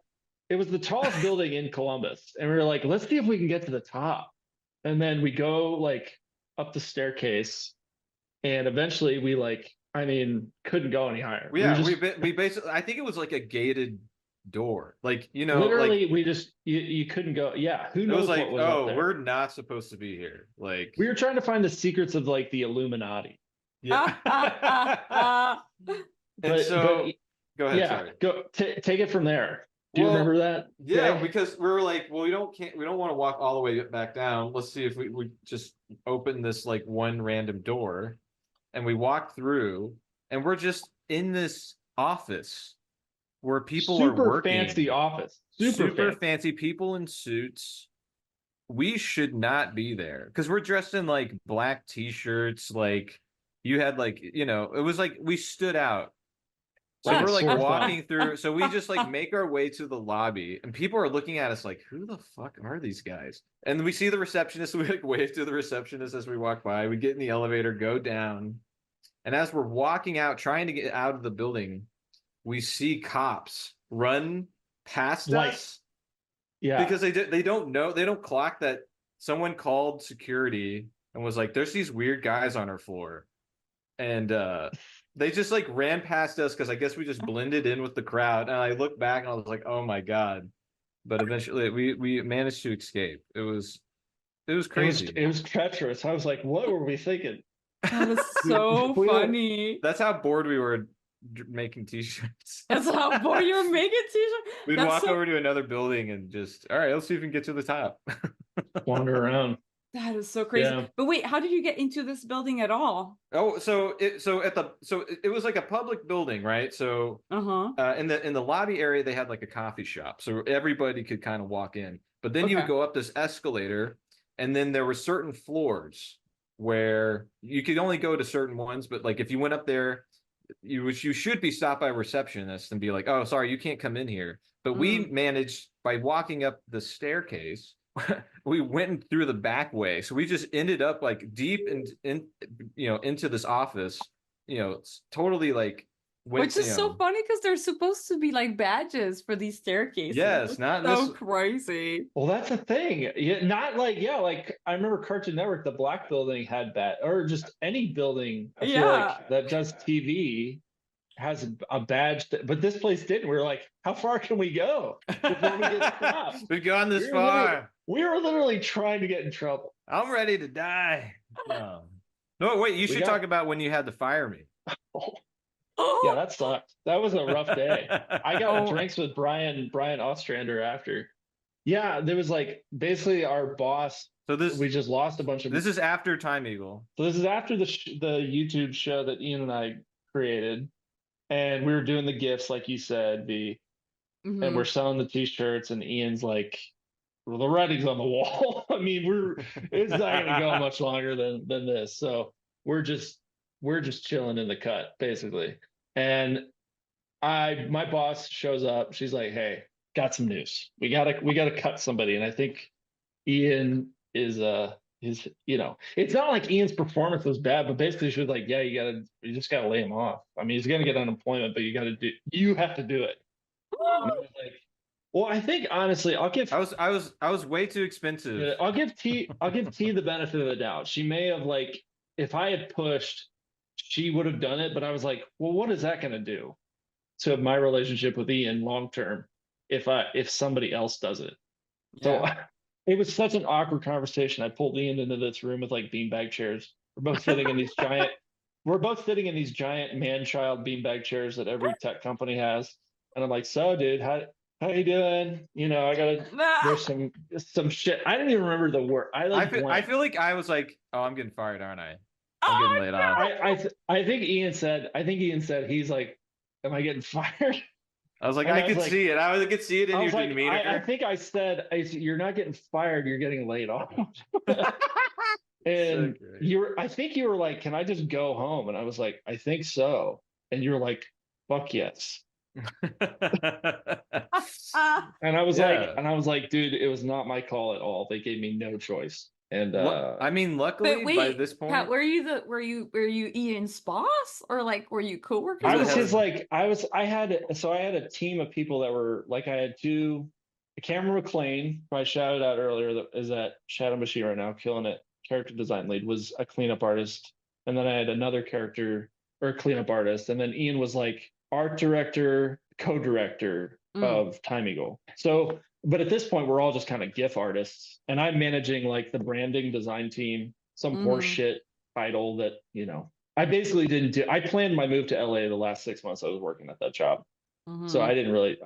it was the tallest building in Columbus, and we were like, let's see if we can get to the top. And then we go like up the staircase, and eventually we couldn't go any higher. Yeah, we basically, I think it was like a gated door. Like, literally, like, we just you couldn't go. Yeah, who knows? It was like, what was up there. We're not supposed to be here. Like, we were trying to find the secrets of like the Illuminati. Yeah. Go ahead. Yeah, take it from there. Do you remember that? Yeah, because we were like, well, we don't want to walk all the way back down. Let's see if we just open this like one random door. And we walk through, and we're just in this office where people are working. Super fancy office. Super fancy people in suits. We should not be there because we're dressed in like black t-shirts. Like, you had like, it was like we stood out. So we're like walking through. So we just like make our way to the lobby, and people are looking at us like, who the fuck are these guys? And we see the receptionist. So we like wave to the receptionist as we walk by. We get in the elevator, go down. And as we're walking out, trying to get out of the building, we see cops run past us. Yeah. Because they don't know, they don't clock that someone called security and was like, there's these weird guys on our floor. And they just like ran past us because I guess we just blended in with the crowd. And I looked back and I was like, oh my God. But eventually we managed to escape. It was crazy. It was treacherous. I was like, what were we thinking? That is so funny. That's how bored we were making t-shirts. That's how bored you were making t-shirts? We'd walk over to another building and just, all right, let's see if we can get to the top. Wander around. That is so crazy. Yeah. But wait, how did you get into this building at all? Oh, it was like a public building, right? So in the lobby area, they had like a coffee shop, so everybody could kind of walk in. But then you would go up this escalator, and then there were certain floors where you could only go to certain ones. But like if you went up there, you should be stopped by a receptionist and be like, "Oh, sorry, you can't come in here." But we managed by walking up the staircase. We went through the back way, so we just ended up like deep into this office. Totally like. Which is so funny because they're supposed to be like badges for these staircases. Yes, not so crazy. Well, that's the thing. Not like like I remember Cartoon Network, the black building had that, or just any building. I feel like that does TV has a badge, but this place didn't. We were like, how far can we go before we get stopped? We've gone this far. We were literally trying to get in trouble. I'm ready to die. No, wait. You should talk about when you had to fire me. Yeah, that sucked. That was a rough day. I got drinks with Brian Ostrander after. Yeah, there was like basically our boss. So We just lost a bunch of. this is after Time Eagle. So this is after the YouTube show that Ian and I created, and we were doing the gifts like you said, V, and we're Mhm. selling the t-shirts, and Ian's like, well, the writing's on the wall. I mean, it's not gonna go much longer than this. So we're just we're just chilling in the cut, basically. And my boss shows up, she's like, hey, got some news. We gotta cut somebody. And I think Ian is it's not like Ian's performance was bad, but basically she was like, yeah, you just gotta lay him off. I mean, he's gonna get unemployment, but you have to do it. And I was like, well, I think honestly, I was way too expensive. I'll give T the benefit of the doubt. She may have like, if I had pushed, she would have done it, but I was like, well, what is that gonna do to my relationship with Ian long term if somebody else does it? So Yeah. it was such an awkward conversation. I pulled Ian into this room with like beanbag chairs. We're both sitting in these giant man-child beanbag chairs that every tech company has. And I'm like, so dude, how you doing? There's some shit. I didn't even remember the word. I feel like I was like, oh, I'm getting fired, aren't I? I'm Oh, getting laid off. I think Ian said he's like, am I getting fired? I was like, And I I was could like- see it. I could see it in I your was like, demeanor. I think I said, you're not getting fired, you're getting laid off. And I think you were like, can I just go home? And I was like, I think so. And you're like, fuck yes. And I was like, dude, it was not my call at all. They gave me no choice. And I mean, luckily but wait, by this point, Pat, were you Ian's boss or like were you coworkers? I was Has- his like I had a team of people that were like I had Cameron McLean, who I shouted out earlier, that is at Shadow Machine right now, killing it. Character design lead, was a cleanup artist, and then I had another character or cleanup artist, and then Ian was like art director, co-director of Time Eagle. So, but at this point, we're all just kind of GIF artists, and I'm managing like the branding design team, some horse shit title that I basically didn't do. I planned my move to LA the last 6 months I was working at that job, so I didn't really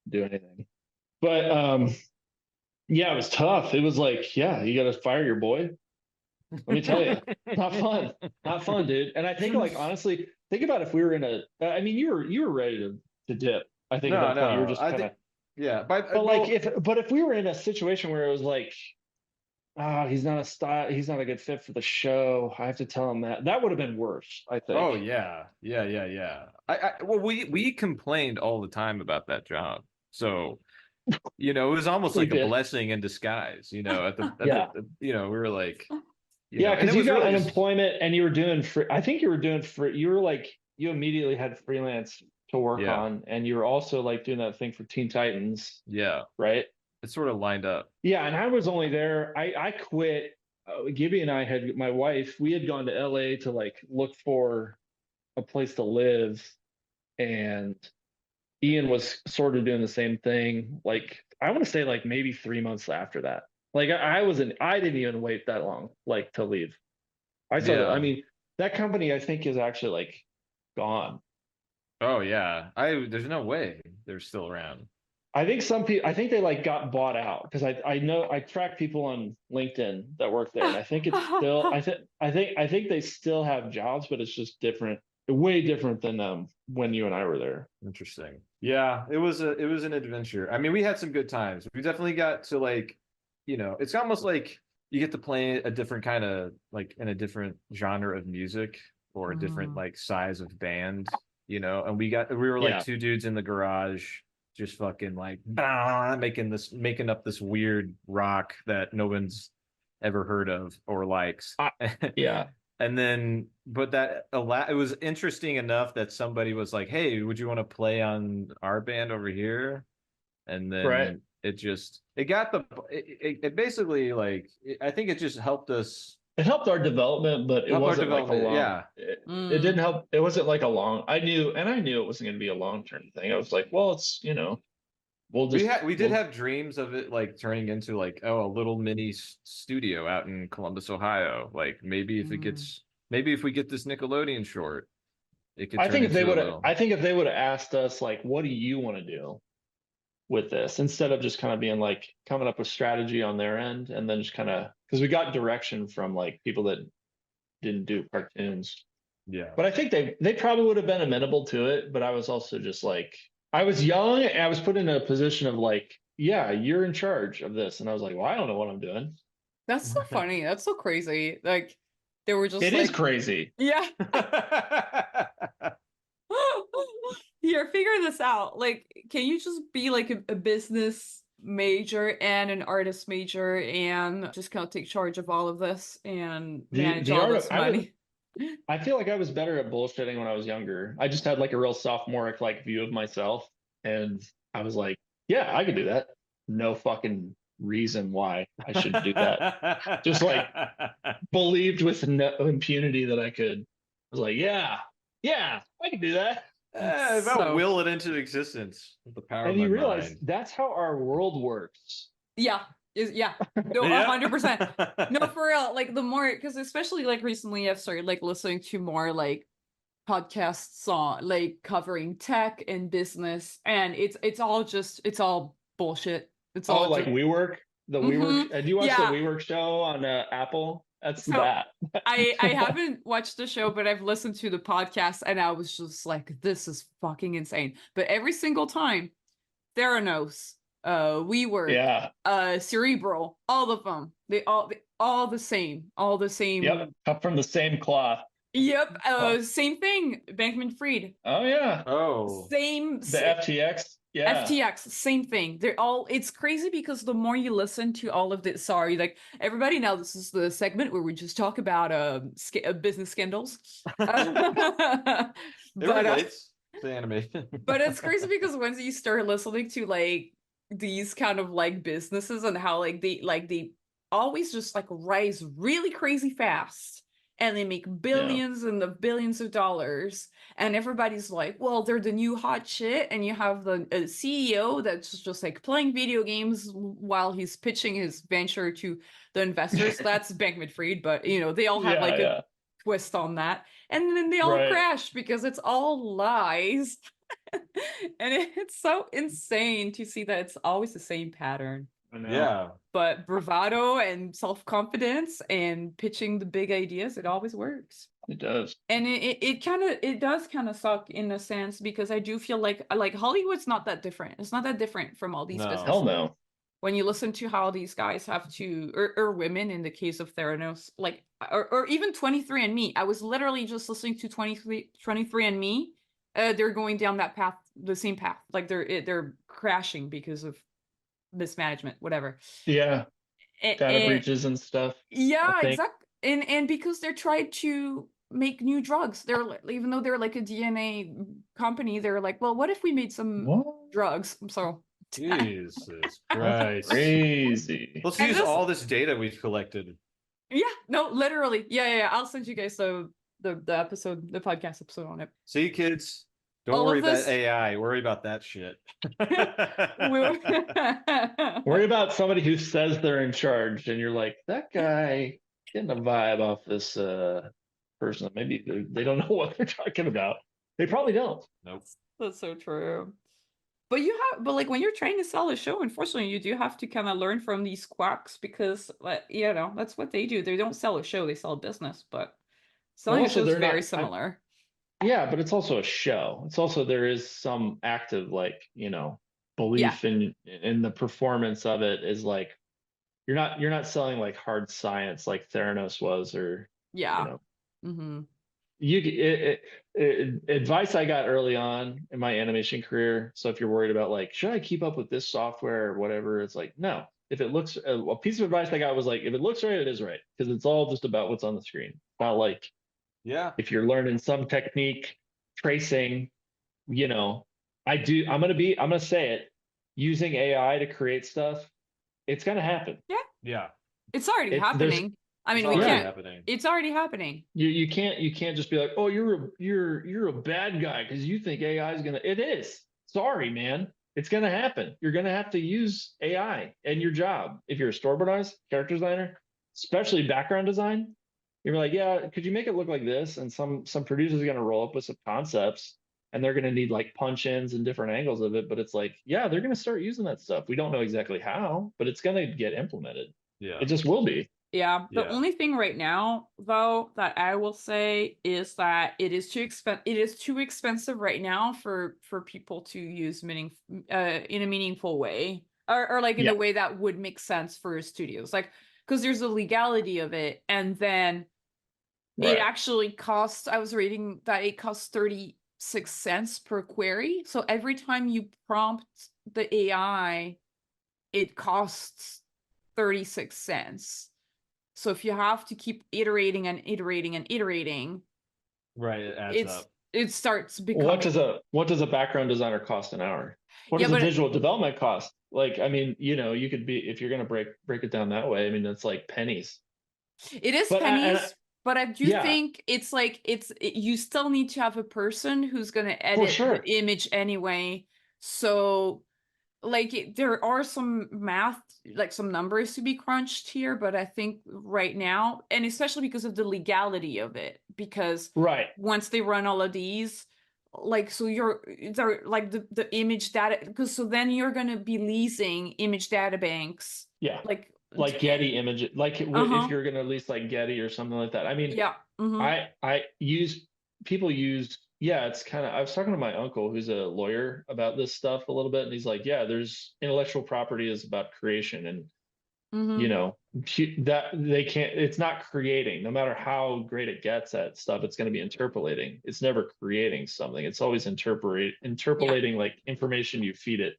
do anything. But yeah, it was tough. It was like, yeah, you got to fire your boy. Let me tell you, not fun, dude. And I think, like, honestly, think about if we were in I mean, you were ready to dip. I think at that point you were just kind of, yeah. But like, if we were in a situation where it was like, he's not a good fit for the show, I have to tell him that would have been worse, I think. Oh yeah. Well, we complained all the time about that job, so it was almost like a blessing in disguise. We were like, yeah, because you got really unemployment and you were doing free. I think you were doing free. You were like, you immediately had freelance to work on, and you were also like doing that thing for Teen Titans. Yeah, right. It sort of lined up. Yeah, and I was only there. I quit. Gibby and I had my wife. We had gone to LA to like look for a place to live, and Ian was sort of doing the same thing. Like I want to say like maybe 3 months after that. Like I didn't even wait that long like to leave. I mean, that company I think is actually like gone. Oh yeah. There's no way they're still around. I think they like got bought out because I know I track people on LinkedIn that work there, and I think it's still I think they still have jobs, but it's just different, way different than when you and I were there. Interesting. Yeah, it was an adventure. I mean, we had some good times. We definitely got to like, it's almost like you get to play a different kind of like in a different genre of music or a different like size of band, and we were like two dudes in the garage just fucking like making up this weird rock that no one's ever heard of or likes. Yeah. And then, but it was interesting enough that somebody was like, "Hey, would you want to play on our band over here?" And then it basically like, I think it just helped us. It helped our development, but it wasn't like a long. Yeah, it didn't help. It wasn't like a long. I knew it wasn't going to be a long-term thing. I was like, well, it's we did have dreams of it like turning into like a little mini studio out in Columbus, Ohio. Like maybe if we get this Nickelodeon short, it could. I think if they would have asked us like, what do you want to do? with this instead of just kind of being like coming up with strategy on their end and then just kind of because we got direction from like people that didn't do cartoons. Yeah. But I think they probably would have been amenable to it. But I was also just like, I was young and I was put in a position of like, yeah, you're in charge of this. And I was like, well, I don't know what I'm doing. That's so funny. That's so crazy. Like they were just It like, is crazy. yeah. Here, figure this out. Like, can you just be like a business major and an artist major and just kind of take charge of all of this and manage all this money? I feel like I was better at bullshitting when I was younger. I just had like a real sophomoric like view of myself. And I was like, yeah, I could do that. No fucking reason why I should do that. Just like believed with no impunity that I could. I was like, yeah, I can do that. If I will it into existence with the power And of my you realize mind. that's how our world works. Yeah. Yeah. No, 100%. No, for real. Like the more, because especially like recently I've started like listening to more like podcasts on like covering tech and business, and it's all bullshit. It's all like just, WeWork, the WeWork. Do you watch the WeWork show on Apple? That's So, that. I haven't watched the show, but I've listened to the podcast, and I was just like, this is fucking insane. But every single time, Theranos, WeWork, Cerebral, all of them, they all the same, Yep, cut from the same cloth. Yep, same thing. Bankman-Fried. Oh yeah. Oh. Same. The FTX. Yeah. FTX, same thing. They're all, it's crazy because the more you listen to all of this, sorry, like everybody now, this is the segment where we just talk about business scandals. It relates to animation. But it's crazy because once you start listening to like these kind of like businesses and how like they always just like rise really crazy fast. And they make billions and the billions of dollars. And everybody's like, well, they're the new hot shit. And you have the CEO that's just like playing video games while he's pitching his venture to the investors. That's Bankman-Fried, but you know, they all have a twist on that. And then they all crash because it's all lies. And it's so insane to see that it's always the same pattern. Yeah. But bravado and self-confidence and pitching the big ideas, it always works. It does. And it does kind of suck in a sense because I do feel like Hollywood's not that different. It's not that different from all these businesses. Hell no. When you listen to how these guys have to, or women in the case of Theranos, like, or even 23andMe. I was literally just listening to 23andMe. They're going down that path, the same path. Like they're crashing because of mismanagement, whatever. Yeah. Data breaches and stuff. Yeah, exactly. And because they're trying to make new drugs, they're even though they're like a DNA company, they're like, well, what if we made some drugs? So Jesus Christ. Crazy. Let's use all this data we've collected. Yeah, no, literally. Yeah. I'll send you guys the episode, the podcast episode on it. See, kids, don't worry about AI. Worry about that shit. Worry about somebody who says they're in charge, and you're like, that guy getting a vibe off this person. Maybe they don't know what they're talking about. They probably don't. Nope. That's so true. But like when you're trying to sell a show, unfortunately, you do have to kind of learn from these quacks because, you know, that's what they do. They don't sell a show; they sell a business. But selling a show is very similar. Yeah, but it's also a show. It's also there is some active like, you know, belief in the performance of it is like you're not selling like hard science like Theranos was or you know. Mm-hmm. Advice I got early on in my animation career. So if you're worried about like, should I keep up with this software or whatever, it's like, no. If it looks, a piece of advice I got was like, if it looks right, it is right, because it's all just about what's on the screen. Not like, if you're learning some technique, tracing, you know, I'm gonna say it, using AI to create stuff, it's gonna happen. Yeah. It's already happening. I mean, we can't. It's already happening. You can't just be like, oh, you're a bad guy because you think AI is gonna. It is. Sorry, man. It's gonna happen. You're gonna have to use AI in your job if you're a storyboard artist, character designer, especially background design. You're like, yeah, could you make it look like this? And some producer's gonna roll up with some concepts, and they're going to need like punch ins and different angles of it. But it's like, yeah, they're going to start using that stuff. We don't know exactly how, but it's going to get implemented. Yeah. It just will be. Yeah, the Yeah. only thing right now, though, that I will say is that it is too expensive right now for people to use in a meaningful way, or like in Yeah. a way that would make sense for studios, like, because there's the legality of it, and then it Right. actually costs. I was reading that it costs 36 cents per query, so every time you prompt the AI, it costs 36 cents. So if you have to keep iterating and iterating and iterating, Right, it adds up. it starts becoming. What does a background designer cost an hour? What Yeah, does a but visual development cost? Like, I mean, you know, you could be, if you're going to break it down that way, I mean, it's like pennies. it is But pennies. But I do yeah. think it's like you still need to have a person who's going to edit sure. the image anyway. So like there are some math, like some numbers to be crunched here, but I think right now, and especially because of the legality of it, because Right. once they run all of these, like, so they're like the image data, because so then you're going to be leasing image data banks. Yeah. Like Getty image, like if you're going to lease like Getty or something like that. I mean, yeah. people use, yeah, it's kind of, I was talking to my uncle who's a lawyer about this stuff a little bit, and he's like, yeah, there's intellectual property is about creation, and you know, that they can't, it's not creating. No matter how great it gets at stuff, it's going to be interpolating. It's never creating something. It's always interpolating like information you feed it.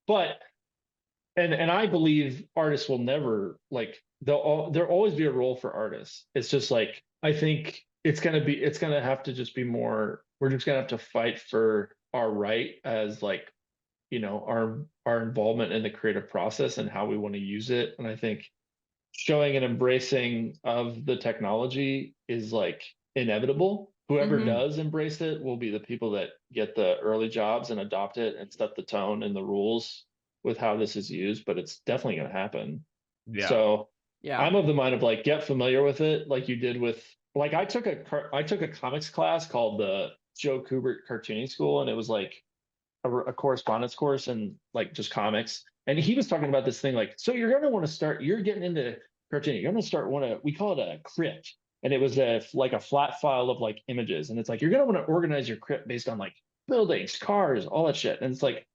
But and I believe artists will never, like, there'll always be a role for artists. It's just like, I think it's gonna have to just be more, we're just gonna have to fight for our right as, like, you know, our involvement in the creative process and how we want to use it. And I think showing an embracing of the technology is like inevitable. Whoever does embrace it will be the people that get the early jobs and adopt it and set the tone and the rules with how this is used, but it's definitely going to happen. Yeah. So yeah, I'm of the mind of like, get familiar with it, like you did with, like, I took a comics class called the Joe Kubert Cartooning School, and it was like a correspondence course and like just comics. And he was talking about this thing like, so you're going to want to start, you're getting into cartooning, you're going to start we call it a crypt. And it was like a flat file of like images. And it's like, you're going to want to organize your crypt based on like buildings, cars, all that shit. And it's like,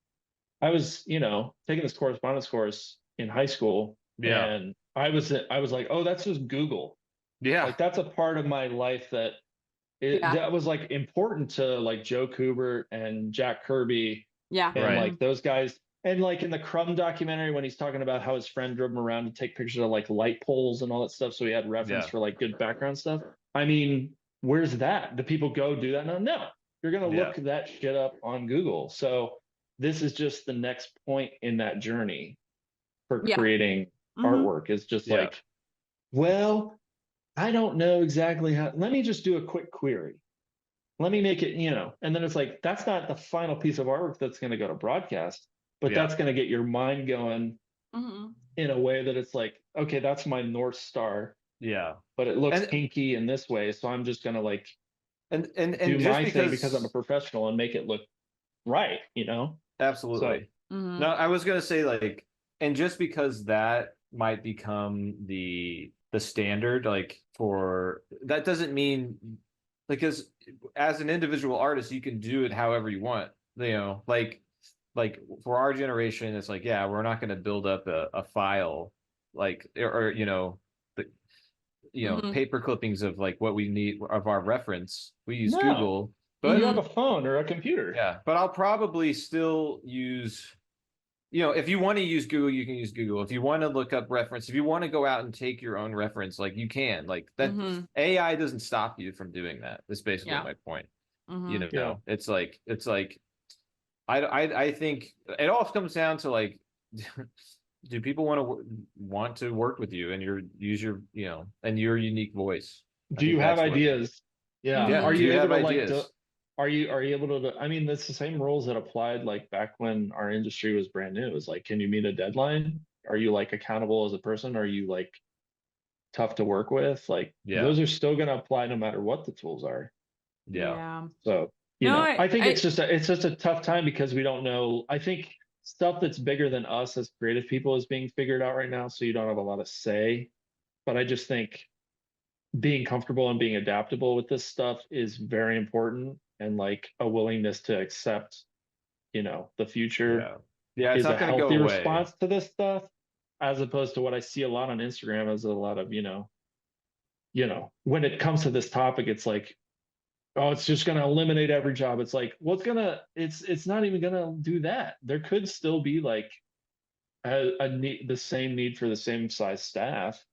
I was, you know, taking this correspondence course in high school, and I was like, oh, that's just Google. Yeah. Like, that's a part of my life that that was like important to like Joe Kubert and Jack Kirby. Yeah. And Right. like those guys. And like in the Crumb documentary, when he's talking about how his friend drove him around to take pictures of like light poles and all that stuff, so he had reference for like good background stuff. I mean, where's that? Do people go do that? No. You're gonna look that shit up on Google. So this is just the next point in that journey for creating artwork. Is just like, well, I don't know exactly how. Let me just do a quick query. Let me make it, you know, and then it's like, that's not the final piece of artwork that's going to go to broadcast, but that's going to get your mind going in a way that it's like, okay, that's my North Star. Yeah. But it looks hinky in this way. So I'm just going to like, and do just my thing because I'm a professional and make it look right, you know? Absolutely. So, no, I was going to say, like, and just because that might become the standard, like, for that doesn't mean, because as an individual artist, you can do it however you want, you know, like for our generation, it's like, yeah, we're not going to build up a file, like, or you know, paper clippings of like what we need of our reference. We use Google, but you have a phone or a computer. Yeah, but I'll probably still use, you know, if you want to use Google, you can use Google. If you want to look up reference, if you want to go out and take your own reference, like, you can, like, that AI doesn't stop you from doing that. That's basically my point. You know, it's like I think it all comes down to like, do people want to work with you and use your, you know, and your unique voice? Do you have ideas? Yeah. Are you able to ideas? Like, are you able to, I mean, that's the same rules that applied like back when our industry was brand new. It was like, can you meet a deadline? Are you like accountable as a person? Are you like tough to work with? Like, those are still going to apply no matter what the tools are. Yeah. So You No, know, I think I it's just a tough time because we don't know. I think stuff that's bigger than us as creative people is being figured out right now, so you don't have a lot of say. But I just think being comfortable and being adaptable with this stuff is very important, and like a willingness to accept, the future Yeah. Yeah, it's is a not gonna go healthy away. response to this stuff, as opposed to what I see a lot on Instagram as a lot of, when it comes to this topic, it's like, oh, it's just going to eliminate every job. It's like, well, it's not even going to do that. There could still be like a need, the same need for the same size staff,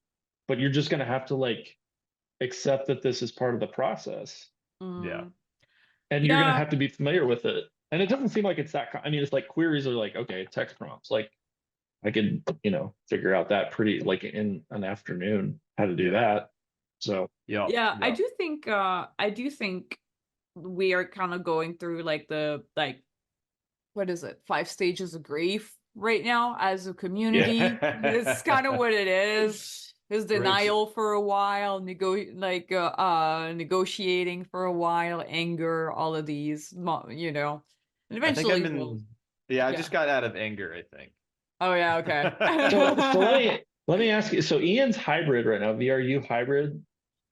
but you're just going to have to like accept that this is part of the process, Yeah. mm, and you're going to yeah, have to be familiar with it. And it doesn't seem like it's that. I mean, it's like queries are like, okay, text prompts. Like I could, figure out that pretty like in an afternoon how to do Yeah. that. So Yep. yeah. Yep. I do think we are kind of going through like the like what is it, 5 stages of grief right now as a community. It's kind of Yeah. what it is. There's Rich. denial for a while, negotiating for a while, anger, all of these, and I think I'm eventually we'll, in. Yeah, I yeah. just got out of anger, I Oh yeah, okay. so let me ask you. So Ian's hybrid right now. VRU hybrid.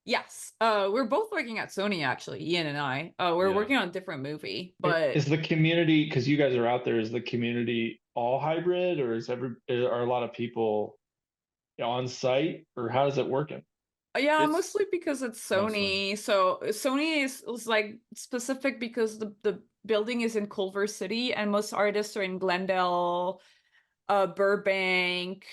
Yes. We're both working at Sony actually, Ian and I. We're Yeah. working on a different movie, but Is the community, because you guys are out there, is the community all hybrid, or are a lot of people on site, or how is it working? yeah, It's mostly because it's mostly. Sony. So Sony is like specific because the building is in Culver City and most artists are in Glendale, Burbank,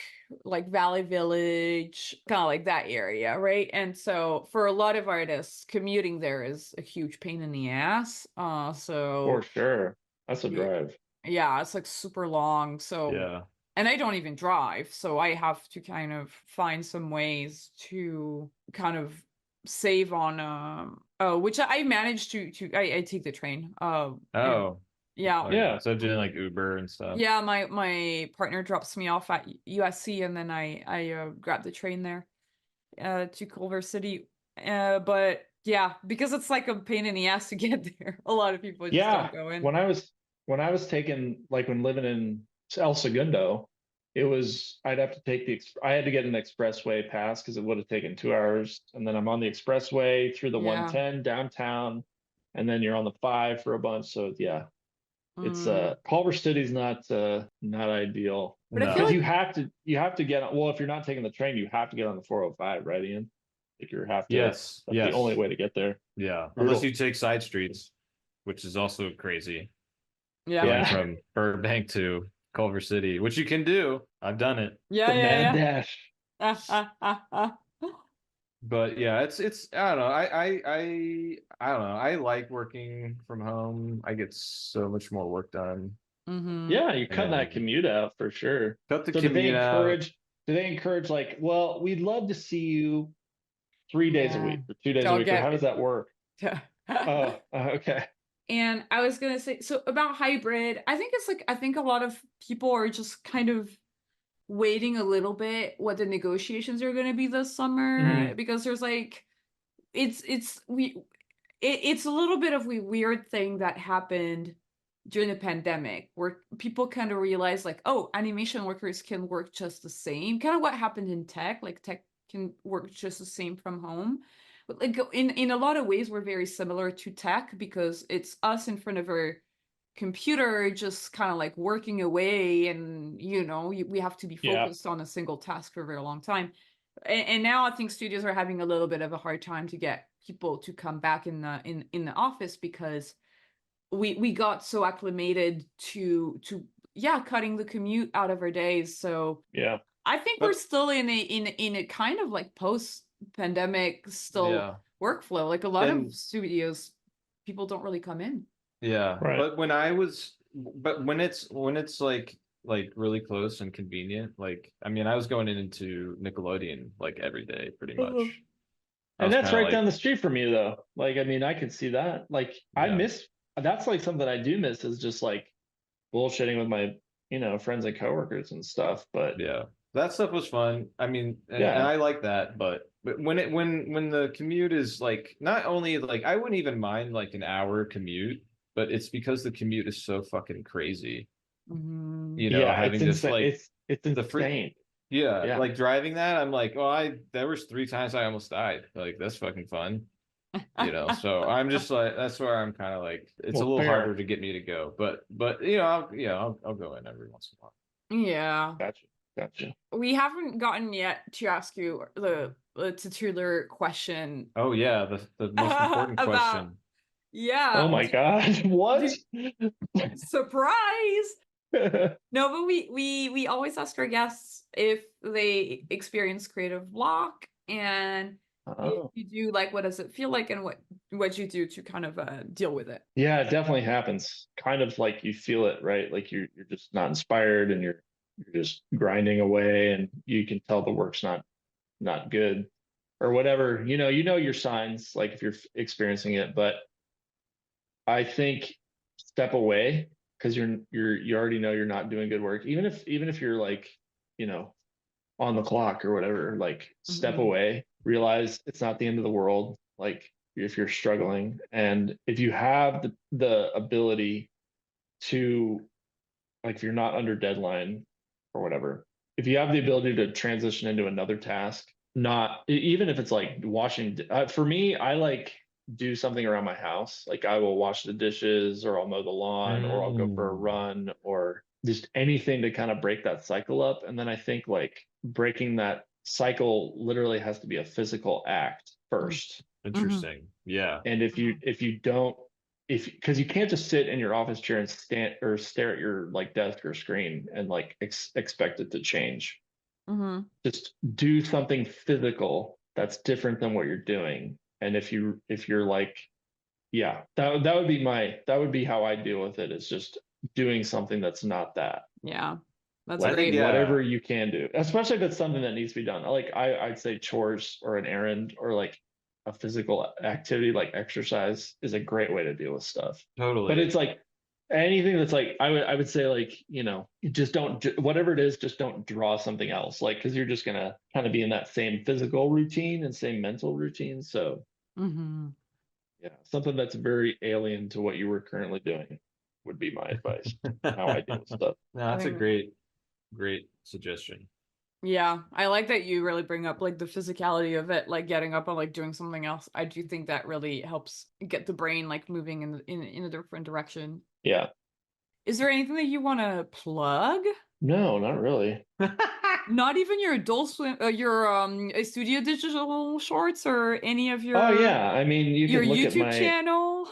like Valley Village, kind of like that area, right? And so for a lot of artists, commuting there is a huge pain in the ass. For So sure, that's a y- drive. yeah, it's like super long. So, Yeah. and I don't even drive, so I have to kind of find some ways to kind of save on oh, which I managed to I take the train. And Oh. yeah. Okay. Yeah, So doing like Uber and stuff. Yeah, my partner drops me off at USC and then I grab the train there to Culver City. But yeah, because it's like a pain in the ass to get there. A lot of people just don't yeah. go in. When I was taking, like, when living in El Segundo, it was, I had to get an expressway pass because it would have taken 2 hours, and then I'm on the expressway through the Yeah. 110 downtown, and then you're on the 5 for a bunch. So yeah, it's Mm. Culver City's not ideal, But I feel because No. like you have to get, well, if you're not taking the train, you have to get on the 405, right, Ian? Like you have to, Yes. that's the only Yes. way to get there. Yeah. Unless you Brutal. take side streets, which is also crazy. yeah. Going Yeah. from Burbank to Culver City, which you can do. I've done it. Yeah, The mad yeah, dash. yeah. But yeah, it's I don't know. I don't know. I like working from home. I get so much more work done. Mm-hmm. Yeah, you're cutting that And commute out for sure. cut the So do they commute out. encourage, like, well, we'd love to see you 3 days a Yeah. week or 2 days a Don't week, or how get does that work? Oh, okay. And I was gonna say, so about hybrid, I think it's like I think a lot of people are just kind of waiting a little bit what the negotiations are gonna be this Mhm. summer because there's like it's we it's a little bit of a weird thing that happened during the pandemic where people kind of realized like, oh, animation workers can work just the same. Kind of what happened in tech, like tech can work just the same from home. But like in a lot of ways, we're very similar to tech because it's us in front of our computer just kind of like working away and we have to be Yeah. focused on a single task for a very long time and now I think studios are having a little bit of a hard time to get people to come back in the office because we got so acclimated to yeah, cutting the commute out of our days. So Yeah. I think we're But still in a kind of like post pandemic still yeah. workflow. Like a lot of And studios, people don't really come in. yeah. Right. But when it's like really close and convenient, like I mean I was going into Nickelodeon like every day pretty much. Mhm. I And was that's kind of right like, down the street from you, though. Like, I mean, I could see that. Like, yeah. that's like something I do miss, is just like bullshitting with my, friends and coworkers and stuff. But Yeah, that stuff was fun. I mean, and yeah, I like that, but when the commute is like not only like I wouldn't even mind like an hour commute, but it's because the commute is so fucking crazy. Mhm. You know, Yeah, having it's just like it's the free, insane. yeah, Yeah. like driving that, I'm like, oh, there was 3 times I almost died. Like that's fucking fun. You know, so I'm just like, that's where I'm kind of like, it's a Well, little harder fair. to get me to go, but you know, I'll go in every once in a while. Yeah. Gotcha. We haven't gotten yet to ask you the titular question Oh yeah, the most important about, question. yeah, Oh my God. What? surprise. No, but we always ask our guests if they experience creative block, and if Oh. you do, like, what does it feel like, and what you do to kind of deal with it. Yeah, it definitely happens. Kind of like you feel it, right? Like you're just not inspired and you're just grinding away and you can tell the work's not good or whatever. You know your signs, like if you're experiencing it, but I think step away because you already know you're not doing good work. Even if you're like, you know, on the clock or whatever, like step Mhm. away, realize it's not the end of the world. Like if you're struggling and if you have the ability to, like, if you're not under deadline or whatever, if you have the ability to transition into another task, not even if it's like washing, for me, I like do something around my house. Like I will wash the dishes or I'll mow the lawn or I'll go for a Mm. run or just anything to kind of break that cycle up. And then I think like breaking that cycle literally has to be a physical act first. Mhm. Interesting. Yeah. And if you don't, if because you can't just sit in your office chair and stand or stare at your like desk or screen and like expect it to change. Mhm. Just do something physical that's different than what you're doing. And if you're like, yeah, that would be how I deal with it, is just doing something that's not that. Yeah, that's I Like think, great. yeah, whatever you can do, especially if it's something that needs to be done. Like I'd say chores or an errand or like a physical activity like exercise is a great way to deal with stuff. But totally. it's like anything that's like I would say like, you just don't whatever it is, just don't draw something else. Like because you're just gonna kind of be in that same physical routine and same mental routine. So Mhm. yeah, something that's very alien to what you were currently doing would be my advice on how I deal with No, stuff. I that's a think, great suggestion. yeah, I like that you really bring up like the physicality of it, like getting up and like doing something else. I do think that really helps get the brain like moving in a different direction. Yeah. Is there anything that you want to plug? No, not really. Not even your Adult Swim, your Studio Digital shorts, or any of Oh your yeah, I mean, you your could look at YouTube my channel.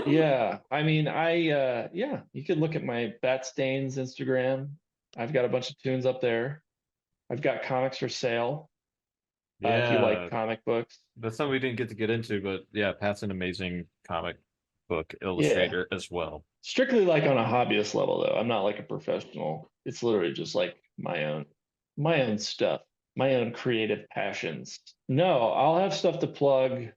yeah. I mean, yeah, you could look at my Bat Stains Instagram. I've got a bunch of tunes up there. I've got comics for sale. If you like Yeah, comic books. that's something we didn't get to get into, but yeah, Pat's an amazing comic book Yeah. illustrator as well. Strictly like on a hobbyist level though. I'm not like a professional. It's literally just like my own stuff, my own creative passions. No, I'll have stuff to plug.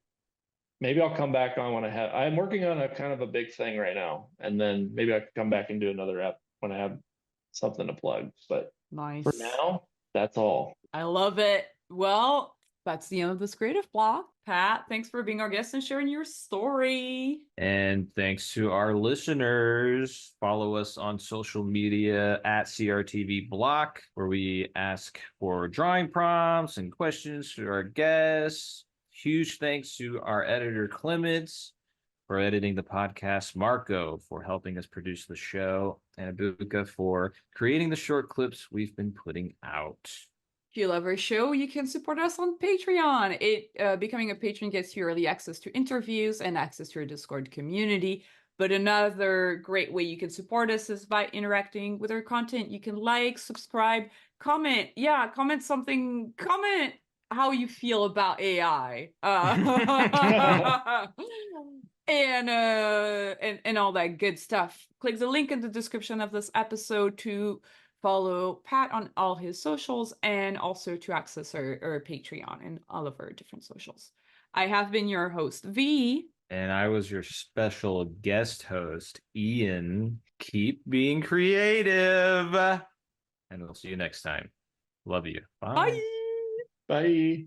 Maybe I'll come back on when I'm working on a kind of a big thing right now. And then maybe I can come back and do another app when I have something to plug. But for Nice. now, that's all. I love it. Well, that's the end of this creative block. Pat, thanks for being our guest and sharing your story. And thanks to our listeners. Follow us on social media at CRTV Block, where we ask for drawing prompts and questions to our guests. Huge thanks to our editor, Clements, for editing the podcast, Marco for helping us produce the show, and Abuka for creating the short clips we've been putting out. If you love our show, you can support us on Patreon. Becoming a patron gets you early access to interviews and access to our Discord community. But another great way you can support us is by interacting with our content. You can like, subscribe, comment. Yeah, comment something. Comment how you feel about AI. And all that good stuff. Click the link in the description of this episode to follow Pat on all his socials and also to access our Patreon and all of our different socials. I have been your host, V. And I was your special guest host, Ian. Keep being creative. And we'll see you next time. Love you. Bye. Bye. Bye.